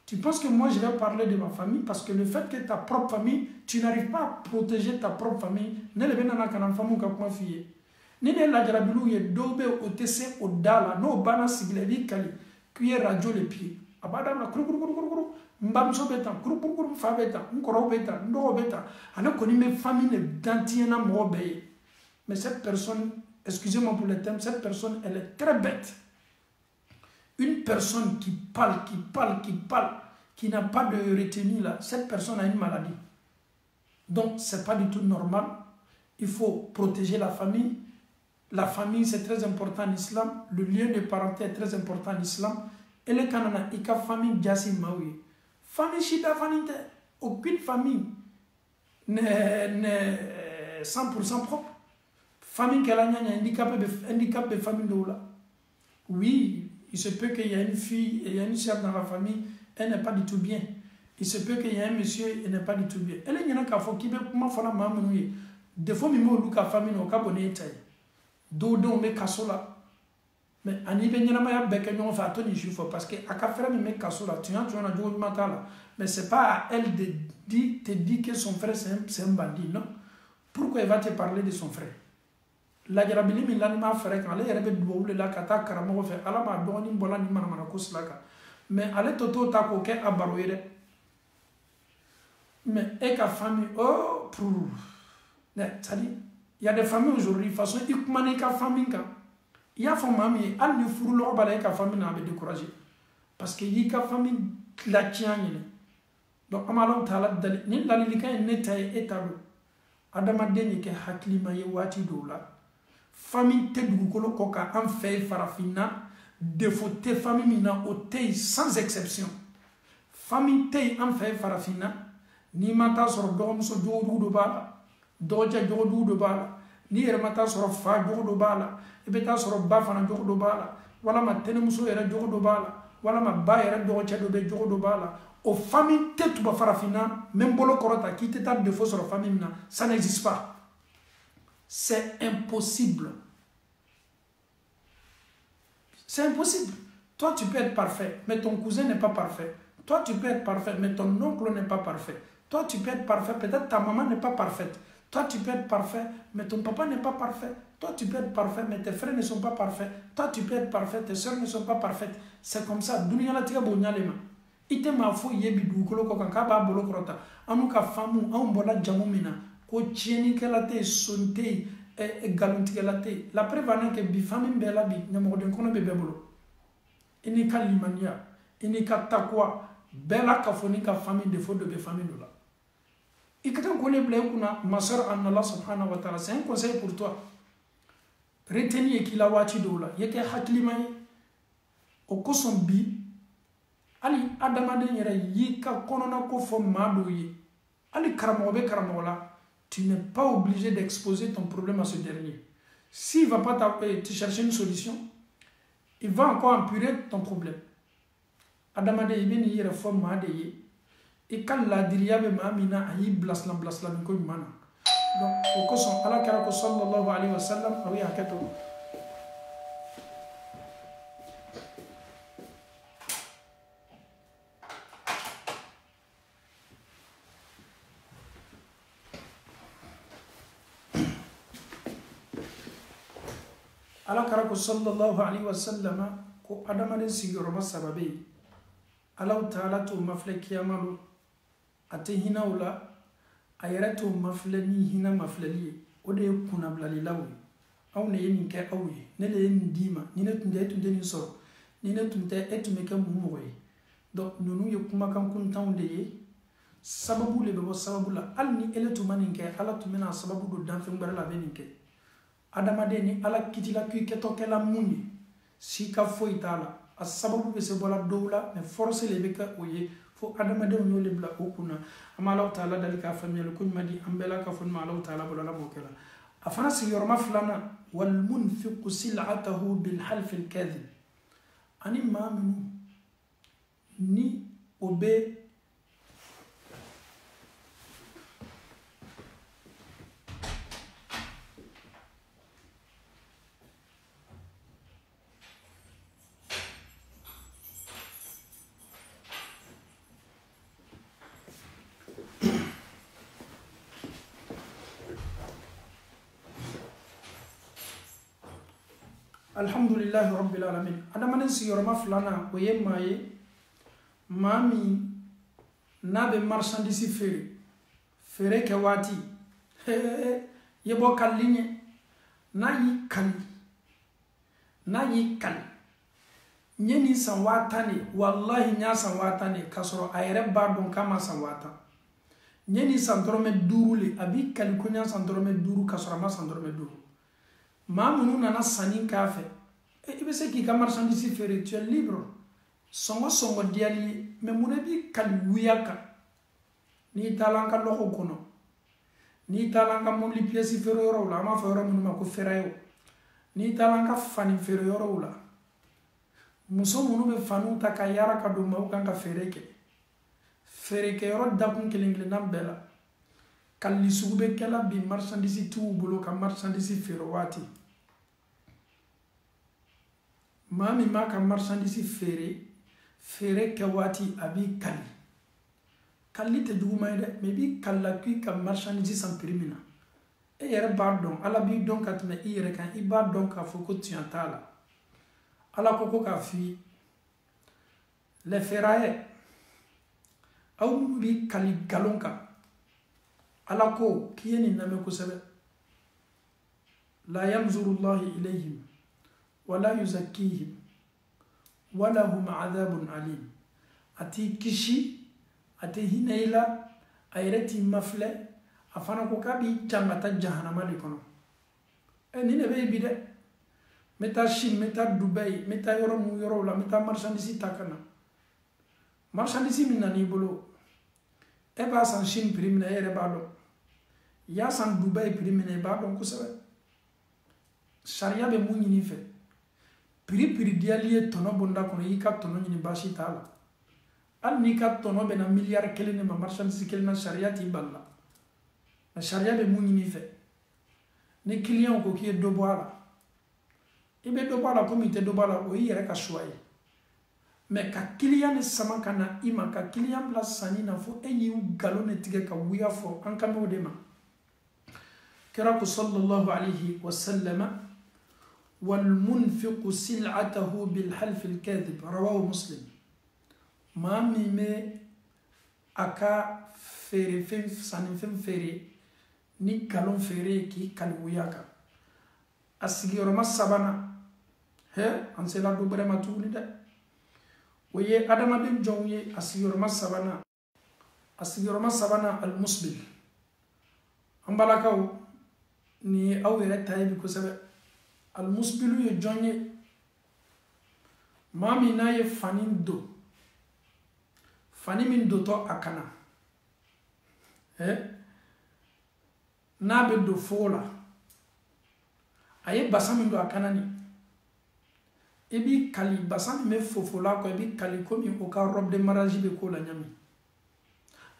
Tu penses que moi, je vais parler de ma famille parce que le fait que ta propre famille, tu n'arrives pas à protéger ta propre famille, ne le bien dans la famille comme fille. Ni ne la jarabilu ye dobe o tese o dala no bana siglevi kali kuye radio le pied abada na kuru mbamso beta kuru fa beta nkoro beta ndo beta ana koni me famille dantiena mo be mais cette personne excusez-moi pour le terme cette personne elle est très bête une personne qui parle qui n'a pas de retenue là cette personne a une maladie donc c'est pas du tout normal il faut protéger la famille. La famille, c'est très important en islam. Le lien de parenté est très important en islam. Et le Canada, il y a une famille Jassi Maui. Famille Chida Faninte. Aucune famille n'est 100% propre. Famille qui a un handicap de famille de là. Oui, il se peut qu'il y ait une fille et il y a une sœur dans la famille, elle n'est pas du tout bien. Il se peut qu'il y ait un monsieur, il n'est pas du tout bien. Et il y a un cas qui veut comment faire la maman. Des fois, il y a une famille qui a bonne état. Dodo me kasola mais ani be nyama ya beke nyon fa to ni jufo parce que akafera me kasola tu as jour matala mais c'est pas à elle de te dire que son frère c'est un bandit non pourquoi elle va te parler de son frère la jarabili min lanima frère quand elle rebe double la kata karamo fe ala ma doni bola ni mana ko slaka mais ale toto ta ko ke abaroire mais et ka famille oh pour ne tali. Il y a des familles aujourd'hui, de toute façon, il y a des familles. Il y a des familles, il y a des familles qui sont découragées. Parce qu'il y a des familles qui sont découragées. donc amalahu taala dali ni lalilikan ne tay etalo adama deni ke haklima ye wati dola famille te dugukolo ko ka an fe farafina défaut te famille mina o te sans exception famille te an fe farafina ni mata soro dogomso jodu do bala doja jodu do bala ni yere mata soro fa jodu do bala e beta soro ba fana jodu do bala wala ma tenemuso yere jodu do bala wala ma ba yere do chedo be jodu do bala o famille te tuba farafina même bolo korota qui te tape défaut sur famille mina ça n'existe pas. C'est impossible. C'est impossible. Toi, tu peux être parfait, mais ton cousin n'est pas parfait. Toi, tu peux être parfait, mais ton oncle n'est pas parfait. Toi, tu peux être parfait, peut-être ta maman n'est pas parfaite. Toi, tu peux être parfait, mais ton papa n'est pas parfait. Toi, tu peux être parfait, mais tes frères ne sont pas parfaits. Toi, tu peux être parfait, tes soeurs ne sont pas parfaites. C'est comme ça. Dunia la tika bonyalema. Ite ma fo yebi dugukolo ko kan ka ba bolo krota. Anu ka famu, an bola jamu mina. Ko tieni kelate sonte galunti kelate. La preuve en est que bi famille bela bi nyamo den kono be bebolo. Ini ka limania, ini ka takwa, bela ka foni ka famille de faute de famille là. Ikatan ko le blé kuna ma sœur en Allah subhanahu wa ta'ala, c'est un conseil pour toi. Retenez qu'il a wati dola, yeke haklimay o ko son bi ali adamaden yere yika konona ko fo mado yi ali karamo be karamo la. Tu n'es pas obligé d'exposer ton problème à ce dernier. S'il ne va pas te chercher une solution, il va encore empirer ton problème. Adamade ibeni yere fo made yi et quand la diriya be mamina ayi blaslam ko mana. Donc au koson ala karako sallallahu alayhi wa sallam awi hakato. ala karako sallallahu alaihi wasallam ko adamaden sigiroma sababe alaw taala to mafle kiyamalu ate hinawla ayere to mafle ni hina maflali o de kuna blali lawi aw ne yin ke awi ne le yin dima ni ne tunde ni so ni ne tunde etumeke mumoy donc nonu ye kuma kan kun tawde ye sababu le be sababu la alni eletu maninke ala tumena sababu do dan fe ngara la beninke adamade ni ala kitila kuy keto kala munyi si ka foy tala asababu be se bola dowla mais force le be ka oye fo adamade on yole bla okuna amala taala dalika famel kun madi ambela ka fon mala taala bola la mokela afana si yorma flana wal munfiq sil'atahu bil half al kadhib ani maminu ni obe alhamdulillah rabbil alamin adamanen sigoroma flana o yemaye mami nabe marchandise fere ke wati yebo kallinye nayi kali nyeni san watane wallahi nya san watane kasoro ayre badon kama san wata nyeni san dorome durule abi kali kunya san dorome duru kasoro ma san dorome duru mamunu nana sani kafe ibe se ki ka marchandise fere tu es libre songo diali me munabi kali wiyaka ni talanka loko kono ni talanka moli pièce fere yoro la ma fere munuma ko ferayo ni talanka fani fere yoro la muso munu be fanu ta ka yara ka do maw kan ka fere ke yoro da kun kelingile nambela kalli sugube kala bi marchandise tu bolo ka marchandise fere wati mami ma ka marchandise fere ke wati abi kalli te duguma de me bi kala ki ka marchandise sans primina e yere pardon ala bi donc atme yere kan i ba donc a foko tiantala ala koko ka fi le feraye aw bi kali galonka ala ko kiyeni name ko sebe la yanzuru allah ilayhim wala yuzakkihim wala hum adhabun alim ati kishi ate hineila ayreti mafle afana ko kabi jangata jahannama le kono ni ne be bi de meta Chine meta Dubai meta yoro mu yoro la meta marchandise takana marchandise minna ni bolo e ba san Chine prime na ere ba do ya san Dubai prime na ba do ko sabe sharia be mu nyini fe pri dialie tono bonda kono yika tono nyini bashi tala al ni ka tono be na milliard kelene ma marchandise kelena sharia ti balla na sharia be mu nyini fe ne client ko ki do boala ibe do boala comité do boala o yere ka choyer mais ka client ne sama kana ima ka client place sani na fo e yi galone tige ka wuya fo an kame odema kira ko sallallahu alayhi wa sallama wal munfiqu sil'atahu bil half al kadhib rawahu muslim ma mime aka fere fem sani fem fere ni galon fere ki kalwuyaka asigiroma sabana he ansela do brema tuni de woye adama bin jonye asigiroma sabana al musbil ambalakaw ni awere taybi ko sabe al musbilu ye jonye mami na ye fanin min to akana he na be do fola aye basami do akanani ebi kali basami me fofola ko ebi kali komi o ka robe de mariage be ko la nyami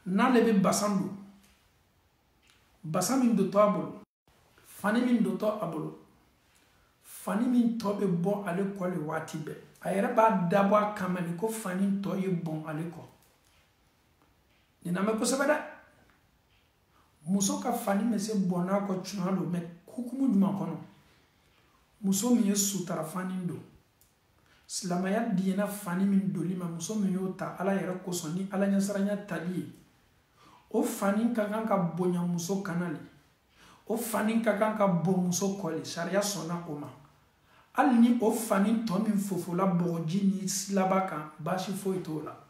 na le be basando basami do to abolo fani min do to abolo fani min to be bon ale ko le wati be ayere ba dabo kamani ko fani to ye bon ale ko ni na me ko sabada muso ka fani me se bona ko tunalo me hukumu duma kono muso mi yesu tara fani do silamaya dina fani min dolima muso mi yota ala yera ko soni ala nyasaranya tali o fani kan ka bonya muso kanali o fani kan ka bo muso kole sharia sona oma alni o fani to min fofola boji ni slabaka bashi foitola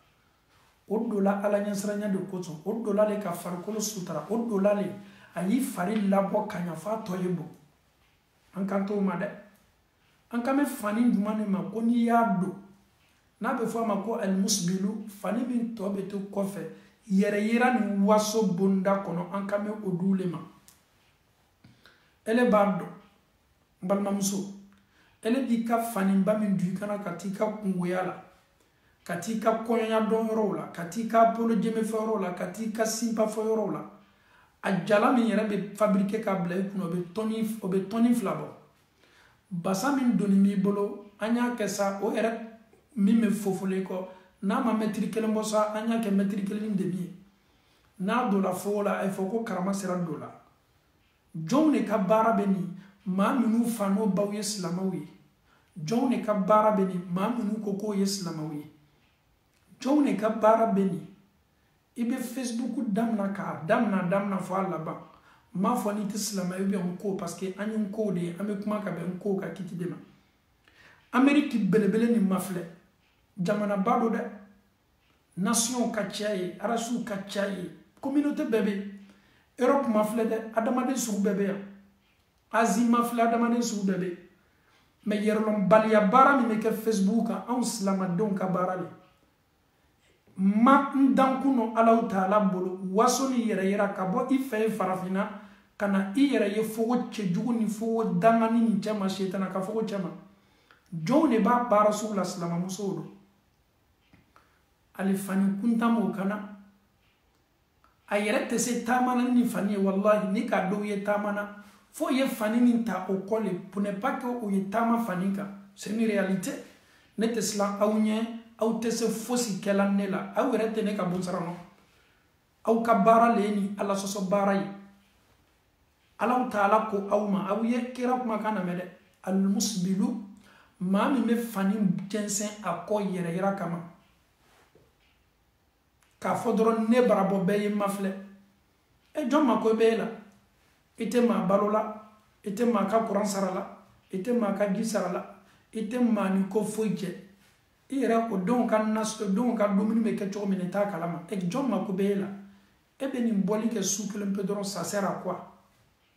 o dola ala nyasaranya de koso o dola le ka farkolo sutara o dola le ayi fari labo kanya fa toyebo an kanto ma de an kame fani dumane ma ko ni yado na be fo ma ko al musbilu fani bin to be to kofe yere yira ni waso bonda kono an kame odule ma ele bado balma muso ele di ka fani ba min du kana katika kungoyala katika konya don rola katika polo jeme forola katika simpa forola ajala min yere be fabriquer ka bla kuno be toni flabo basa min doni mi bolo anya kesa o era mi me fofole ko na ma metri kelen bosa anya ke metri kelen de bi na do la fola e foko karama sera dola jone ka bara beni ma minu fano baw islamawi jone ka bara beni ma minu koko islamawi jone ka bara beni ibe facebook damna fo alla ba ma fo ni islamawi be ko parce que anyu ko de ame kuma ka be ko ka kiti dema amerique belebele ni mafle jamana bado de nation ka chaye arasu ka chaye communauté bébé Europe mafle de adamade su bébé ya Asie mafle adamade su bébé mais yerlon balia bara mi ke facebook an islama donc barale ma ndankuno Allah taala bolo wasoni yera ka bo ife farafina kana iyere ye fogo chejugu ni fogo dangani ni chama shetana ka fogo chama jone ba bara sula islama musodo alifani kuntamo kana ayere tese tamana ni fani wallahi ni ka do ye tamana fo ye fani ni ta o kole pour ne pas que o ye tama fanika c'est une réalité net islam awnye aw tese fosi kelanela aw rete ne ka bonsarano aw ka bara leni alla soso baray Allah taala ko awma aw ye kira kuma kana mede al musbilu ma mi me fani jensen ako yera kama ka fodron ne barabo be mafle e jomma ko be la ite ma balola ite ma ka kuran sarala ite ma ka gisarala ite ma ni ko foje ira o don kan nas don kan domini me ke chomine ta kalama e jom makubela e be ni mboli ke soukele un peu dron ça sert à quoi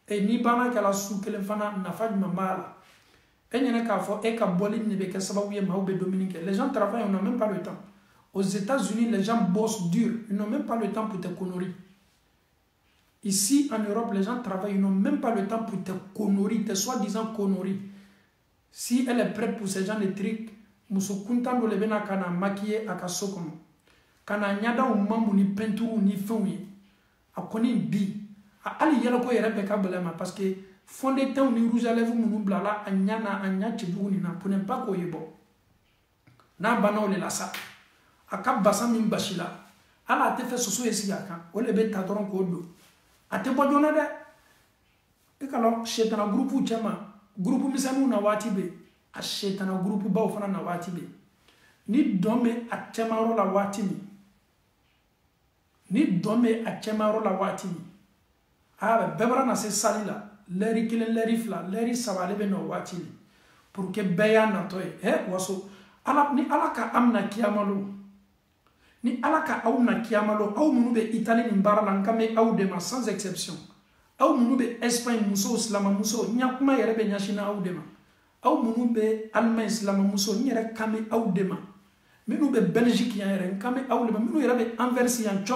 et ni bana kala soukele fana na fa mala et nyene ka fo e ka boli ni be ke sababu ye maube dominique les gens travaillent on n'a même pas le temps aux États-Unis les gens bossent dur ils n'ont même pas le temps pour te conneries ici en Europe les gens travaillent ils n'ont même pas le temps pour te conneries te soi-disant conneries si elle est prête pour ce genre de trucs muso kuntando le bena kana maquiller aka sokono kana nyada o mambu ni peinture ni fenwe akoni bi ali yelo ko yere be ka blema parce que fond de teint ni rouge à lèvres munu blala anyana anya tibuni na pour ne pas ko yebo na bana ole la sa aka basa min bashila ala te fe soso esi aka ole be ta doron ko do ate bojona de e kala shetana groupe chama groupe misanu na wati be a shetana groupe baw fana na wati be ni dome a chemaro la wati ni dome a chemaro la wati ni bebra na se salila leri kilen leri fla leri sabale be no wati ni pour que beya na toy waso ala ni alaka amna kiyamalo ni alaka awna kiyamalo aw munu be Italie ni barala ngame aw de ma sans exception aw munu be Espagne muso islam muso nyakuma yere be nyashina aw de ma aw munu be Allemagne islam muso nyere kame aw de ma minu be Belgique yere kame aw de ma minu yere be Anvers yan cho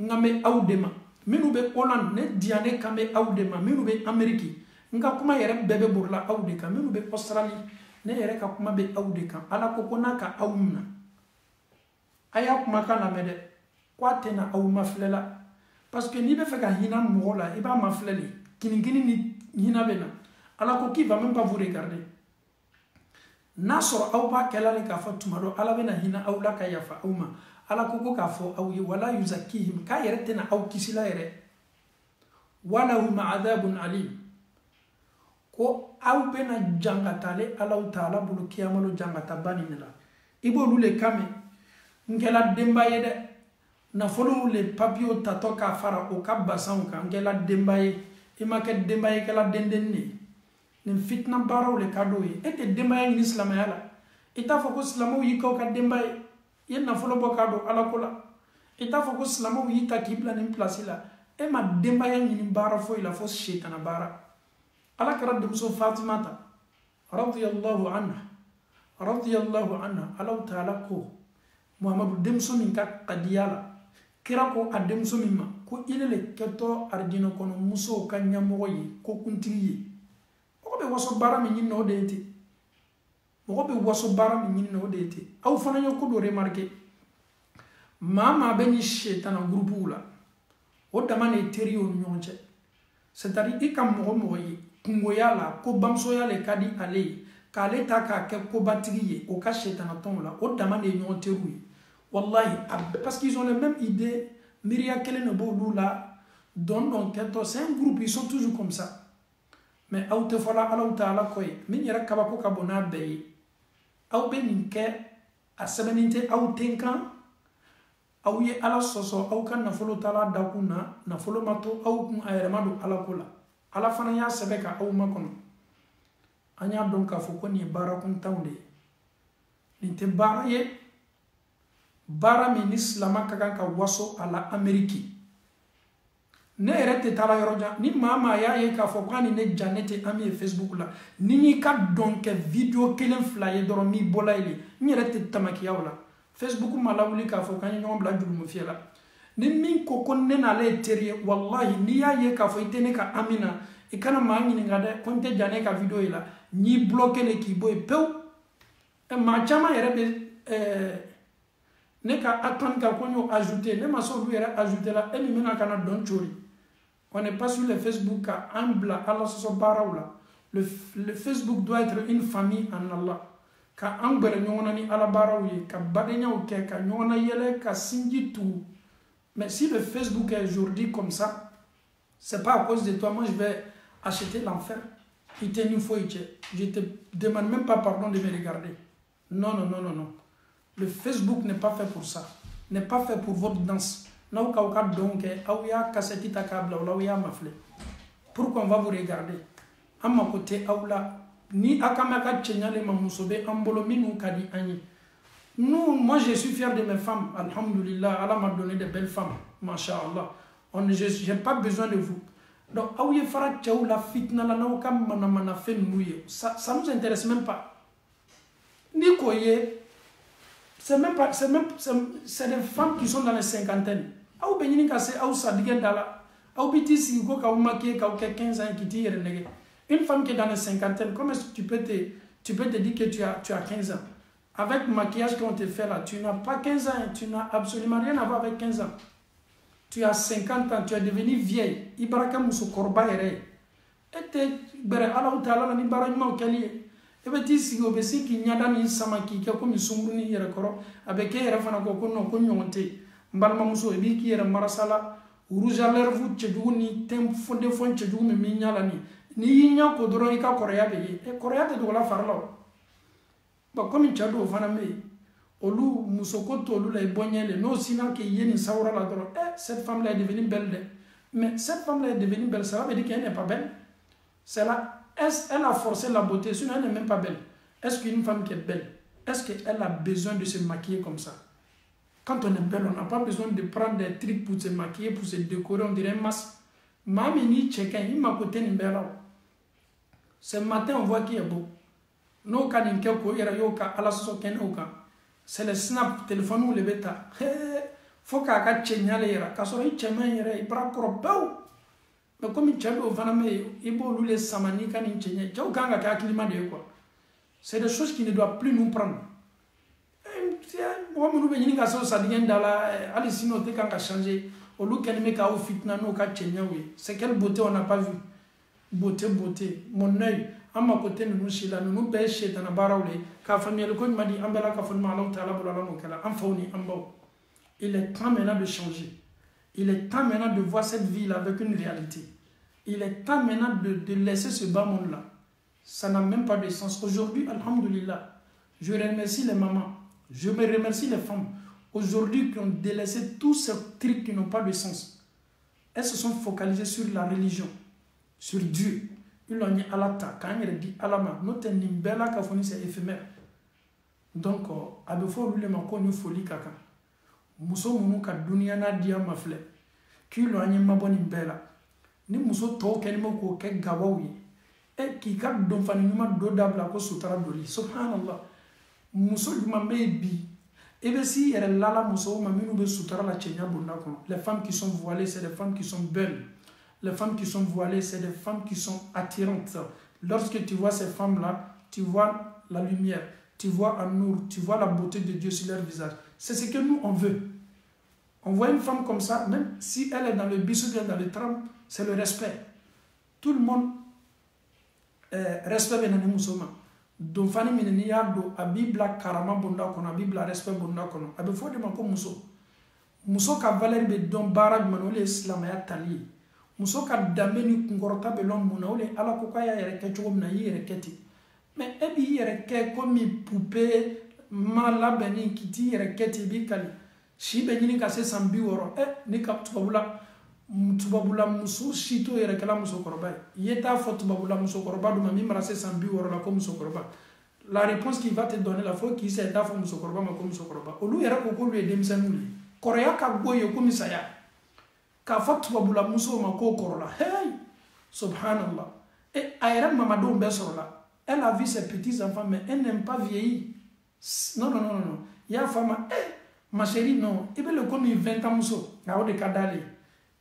ngame aw de ma minu be Hollande ne diane kame aw de ma minu be Amerique nga kuma yere bebe burla aw de ka minu be Australie ne yere ka kuma be aw de ka ala ko konaka awna aya kuma kana mede kwa tena aw maflela parce que ni be fait ka hina mola e ba mafleli kiningini ni hina bena ala ko qui va même pas vous regarder nasor aw ba kelale ka fatumado ala bena hina aw la ka yafa awma ala ko ka fo aw yi wala yuzakihim ka yere tena aw kisila yere wala hum adhabun alim ko aw bena jangatale ala taala bulu kiyamalo jangata baninela ibo lule kame ngela demba yede na folo le papio tato ka fara o ka basan ka ngela dembaye imake dembaye kala dendenne ni fitna baraw le kadoye ete dembaye ni islam yala ita foko islamu yiko ka dembaye yen na folo bokado ala kola ita foko islamu yita kibla ni place la e ma dembaye ni bara fo ila fo shaytan bara ala kara demso fatimata radiyallahu anha ala taala ko muhammadu demso min ka qadiyala kira ko adem so mimma ko ilele keto ardino kono muso ka nyamo yi ko kuntigi ko be waso bara mi nyino dete ko be waso bara mi nyino dete aw fana yo ko do remarquer mama be ni shetana groupe la o dama ne terio nyonche c'est-à-dire ikam mo yi kungo yala ko bamso yale kadi ale ka le ta ka ke ko batigi o ka shetana ton la o dama ne nyonteru wallahi parce qu'ils ont les mêmes idées Myria Kelene Boulula donc c'est un groupe ils sont toujours comme ça mais aw te fola ala taala koy min yara kabako kabona bey aw be ninke a sebeninte aw tenkan aw ye ala soso aw kan na folo taala dakuna na folo mato aw ayramadu ala kola ala fana ya sebeka aw makono anya donc afo ko ni barakun tawde ni te baraye bara min islama kakan ka waso ala Ameriki ne erete tala yoroja ni mama ya ye ka fo kwani ne janete ami Facebook la ni ka donc video kelen flyer doro mi bolaili ni erete tamaki yawla Facebook malawli ka fo kan nyom bla dum fiela ni min ko konne na le terie wallahi ni ya ye ka fo itene ka amina ikana mangi ni ngade konte jane ka video ila ni bloquer le kiboy pew e ma chama erebe ne ka attendre ka konyo ajouter ne ma so lui ajouter la et mena kana don chori on n'est pas sur le Facebook ka ambla Allah so barawla le Facebook doit être une famille en Allah ka ambere nyona ni ala barawye ka badenya o ke ka nyona yele ka sinji tout mais si le Facebook est aujourd'hui comme ça c'est pas à cause de toi moi je vais acheter l'enfer il te une fois je te demande même pas pardon de me regarder non. Le Facebook n'est pas fait pour ça. N'est pas fait pour votre danse. Pourquoi on va vous regarder? À ma côté, ni akamaka chenyale mamusobe ambolo minu kadi anyi. Moi je suis fier de mes femmes, alhamdulillah, Allah m'a donné de belles femmes, masha'Allah. Je n'ai pas besoin de vous. Donc, la fitna, ça ne nous intéresse même pas. C'est des femmes qui sont dans les cinquantaines. Une femme qui est dans les cinquantaines, comment est-ce que tu peux te dire que tu as 15 ans? Avec le maquillage qu'on te fait là, tu n'as pas 15 ans, tu n'as absolument rien à voir avec 15 ans. Tu as 50 ans, tu es devenu vieille. Ibaraka muso korba ere. Ete bere ala utala ni baranyuma okali. Ebe ti si obesi ki nyada ni samaki ke ko misumbu ni yere koro. Abe ke yere fana ko no ko nyonte. Mbalma muso ebi ki yere marasala. Uruja lervu chejugu ni tem fonde fon chejugu me minyala ni. Ni yinya ko doro ika korea be. E korea te do la farlo. Ba komi chado fana me. Olu musokoto olu la ibonyele no sina ke yeni saura la doro cette femme là est devenue belle mais cette femme là est devenue belle ça veut dire qu'elle n'est pas belle c'est là elle a forcé la beauté sinon elle n'est même pas belle. Est-ce qu'une femme qui est belle est-ce qu'elle a besoin de se maquiller comme ça? Quand on est belle on n'a pas besoin de prendre des trucs pour se maquiller, pour se décorer, on dirait un masque. Mami ni cheka il m'a côté ni belle. Ce matin on voit qui est beau no kaninke ko era yoka ala so ken oka. C'est le snap téléphone ou le bêta. Faut qu'à quatre chénialera, qu'à soit il chénialera, il prend corbeau. Mais comme il chénialera, il faut les samani quand il chénialera. Tu as aucun gars qui climat de quoi. C'est des choses qui ne doivent plus nous prendre. Moi, nous venons à ça, dit dans la Alicino, t'es quand à changer. Au lieu qu'elle me casse au fitna, no qu'à chénialera. C'est quelle beauté on n'a pas vu. Beauté, beauté. Mon œil. À ma côté, nous chila, nous pêchons dans la baraule. Car famille, le code m'a dit, Ambela, car famille, il est temps maintenant de changer. Il est temps maintenant de voir cette vie-là avec une réalité. Il est temps maintenant de laisser ce bas monde-là. Ça n'a même pas de sens. Aujourd'hui, alhamdulillah, je remercie les mamans, je me remercie les femmes. Aujourd'hui, qui ont délaissé tous ces trucs qui n'ont pas de sens. Elles se sont focalisées sur la religion, sur Dieu. Il a mis à la ta, quand il dit à la main, notre nimbela kafoni c'est éphémère. Donc, à deux fois, lui, il m'a connu folie kaka. Muso munu ka dunia na dia mafle. Qui l'a mis ma bonne nimbela. Ni muso to kenimo ko ke gawawi. E ki ka don fani numa do dabla ko sutara doli. Subhanallah. Muso duma mebi. Ebe si yere lala muso ma minu be sutara la chenya bunda kono. Les femmes qui sont voilées, c'est des femmes qui sont belles. Les femmes qui sont voilées, c'est des femmes qui sont attirantes. Lorsque tu vois ces femmes-là, tu vois la lumière, tu vois An-Nour, tu vois la beauté de Dieu sur leur visage. C'est ce que nous, on veut. On voit une femme comme ça, même si elle est dans le bus ou bien dans le tram, c'est le respect. Tout le monde respecte les musulmans. Donc, Fanny Mineniado, a Bible Karama Bondakon, a Bible respect Bondakon, a before de Mako Muso. Muso ka valer be don barag manole islam ya tali. Muso ka dambe ni kungorota be lon munole ala ko kaya yere ke chogom na yere keti. Mais ebi yere ke komi poupée mala beni kiti yere keti bi kali. Shi be ni ka se sambi woro ni ka tubabula muso shito yere kala muso korba. Yeta fo tubabula muso korba do mami mara se sambi woro la ko muso korba. La réponse qu'il va te donner la fois qui c'est da fo muso korba ma ko muso korba. Olu yere ko lui demsanuli. Korea ka goye ko misaya. Ka fo tubabula muso ma ko korola. Hey! Subhanallah. Et ayra mamadou besorola. Elle a vu ses petits enfants mais elle n'aime pas vieillir. Non. Ya fama ma chérie non. Ibe le komi 20 ans muso. Na o de kadale.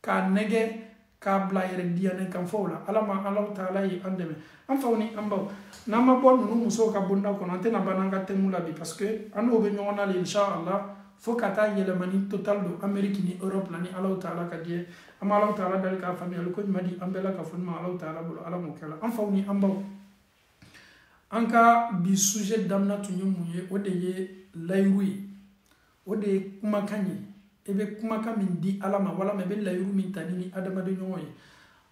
Ka nege ka bla yere diane kan fola. Alama Allah Taala yi andeme. Am fawni ambaw. Na ma bon nu muso ka bunda ko nante na bananga temula bi parce que anu be nyona le inshallah. Faut kata yelemani total do Amérique ni Europe ni Allah Taala ka die. Am Allah Taala dal ka famille le ko madi ambela ka fonma Allah Taala bulu ala mo kala. Am fawni ambaw. Anka bi sujet damna tunyu muye o de ye laywi. O de kuma kanyi. Ebe kuma min di alama wala me be layru min tanini adama de nyoy.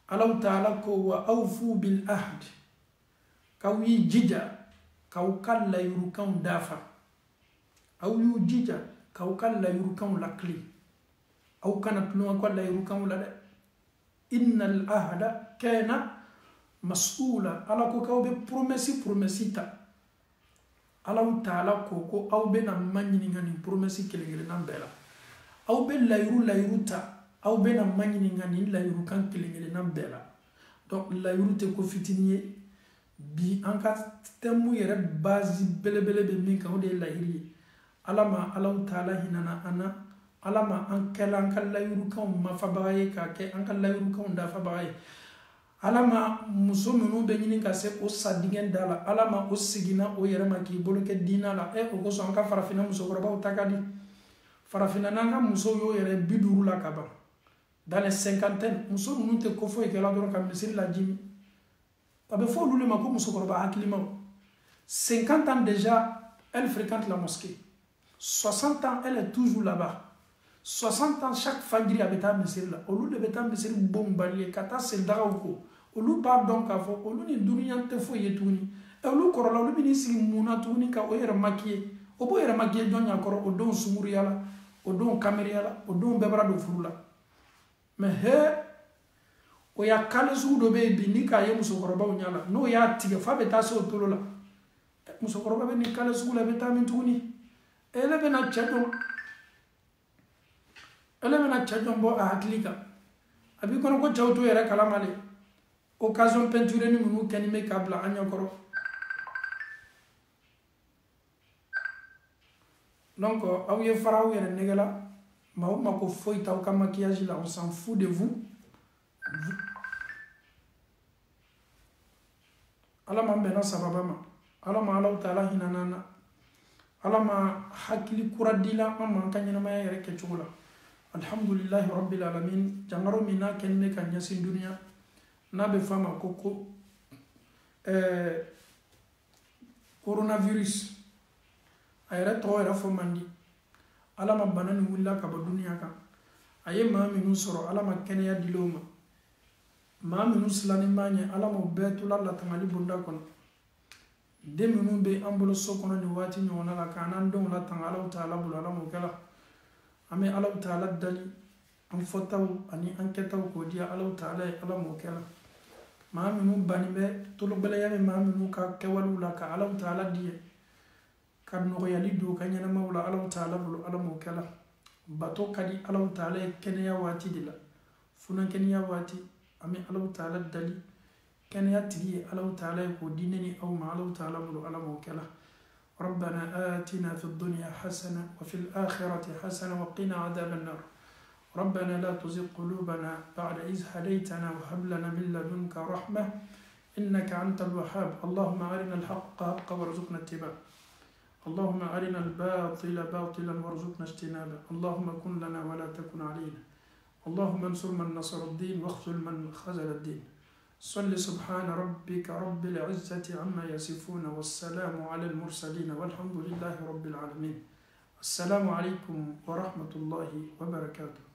Allah Taala ko wa awfu bil ahd. Kawi jija kawkal layru kan dafa. Aw yu jija kawkal layru kan lakli. Aw kanat lu ko layru kan la de. Innal ahda kana mas'ula ala ko kawbe promesita. Allahu Ta'ala ko aw bena maɲininga ni promesse kelen-kelenna bɛɛ la aw bɛ layiru ta aw bena maɲininga ni layiru kan kelen-kelenna bɛɛ la donc layiru tɛ ko fitini ye bi an ka thème yɛrɛ base belebele bɛ min kan o de ye layiri ye ala ma Allahu Ta'ala hinana an na ala ma an kɛla an ka layirukanw mafabaga ye k'a kɛ an ka layirukanw dafabaga ye ala ma muso minnu bɛ ɲini ka se o sadingɛ da la ala ma o sigina o yɛrɛ ma k'i bolo kɛ diina la o kosɔn an ka farafina musokɔrɔbaw ta ka di farafina n'an ka musow y'o yɛrɛ 50 la ka ban dans les cinquantaines muso ninnu tɛ ko foyi kɛla dɔrɔn ka misiri lajimi a bɛ fɔ olu de ma ko musokɔrɔba hakilimaw 50 ans déjà elle fréquente la mosquée 60 ans elle est toujours là-bas 60 ans chaque fajiri a bɛ taa misiri la olu de bɛ taa misiri bon bali ye ka taa sendagaw ko olu b'a dɔn k'a fɔ olu ni duniya tɛ foyi ye tuguni olu kɔrɔla olu bɛ n'i sigi mun na tuguni ka o yɛrɛ makiye o b'o yɛrɛ makiye jɔn ɲa kɔrɔ o don sunguriya la o don kameriya la o don bɛɛ bara don furu la mais o ya kale sugu dɔ bɛ yen bi ni k'a ye musokɔrɔbaw ɲa la n'o y'a tigɛ f'a bɛ taa se o tolo la musokɔrɔba bɛ ni kale sugu la i bɛ taa min tuguni ele bɛna cɛ dɔn ele bɛna cɛ dɔn bɔ a hakili kan a b'i kɔnɔ ko cɛw to yɛrɛ kalama de occasion peinture ni minnu kɛni bɛ k'a bila an ɲɛkɔrɔ donc aw ye fara aw yɛrɛ nɛgɛ la maa o maa ko foyi t'aw ka maquillage la on s'en fout de vous ala ma bɛnna sababa ma ala ma Allahu Ta'ala hinana na ala ma hakili kura dila an ma an ka ɲɛnamaya yɛrɛ kɛcogo la alhamdulillahi rabbil alamin jangaro min n'a kɛni bɛ ka ɲɛsin duniya n'a bɛ f'a ma ko coronavirus a yɛrɛ tɔgɔ yɛrɛ fɔ man di ala ma bana ni wulila ka bɔ duniya kan a ye maa minnu sɔrɔ ala ma kɛnɛya dil'o ma maa minnu silannen b'a ɲɛ ala m'o bɛɛ tola latangali bonda kɔnɔ den minnu bɛ an bolo so kɔnɔ nin waati ɲɔgɔnna la k'an n'an denw latanga Allahu Ta'ala bolo ala m'o kɛla an bɛ Allahu Ta'ala dali an fɔtaw ani an kɛtaw k'o diya Allahu Ta'ala ye ala m'o kɛla maa minnu bannen bɛ tolobɛlɛya bɛ maa minnu ka kɛwalew la ka Allahu Ta'ala di ye ka nɔgɔyali don ka ɲɛnamaw la Allahu Ta'ala bolo ala m'o kɛla bato ka di Allahu Ta'ala ye kɛnɛya waati de la funankɛnɛya waati an bɛ Allahu Ta'ala dali kɛnɛya tigi ye Allahu Ta'ala ye k'o di ne ni aw ma Allahu Ta'ala bolo ala m'o kɛla ربنا آتنا في الدنيا حسنة وفي الآخرة حسنة وقنا عذاب النار ربنا لا تزغ قلوبنا بعد إذ هديتنا وهب لنا من لدنك رحمة إنك أنت الوهاب اللهم أرنا الحق حقا وارزقنا اتباعه اللهم أرنا الباطل باطلا وارزقنا اجتنابه اللهم كن لنا ولا تكن علينا اللهم انصر من نصر الدين واخذل من خذل الدين صل سبحان ربك رب العزة عما يصفون والسلام على المرسلين والحمد لله رب العالمين السلام عليكم ورحمة الله وبركاته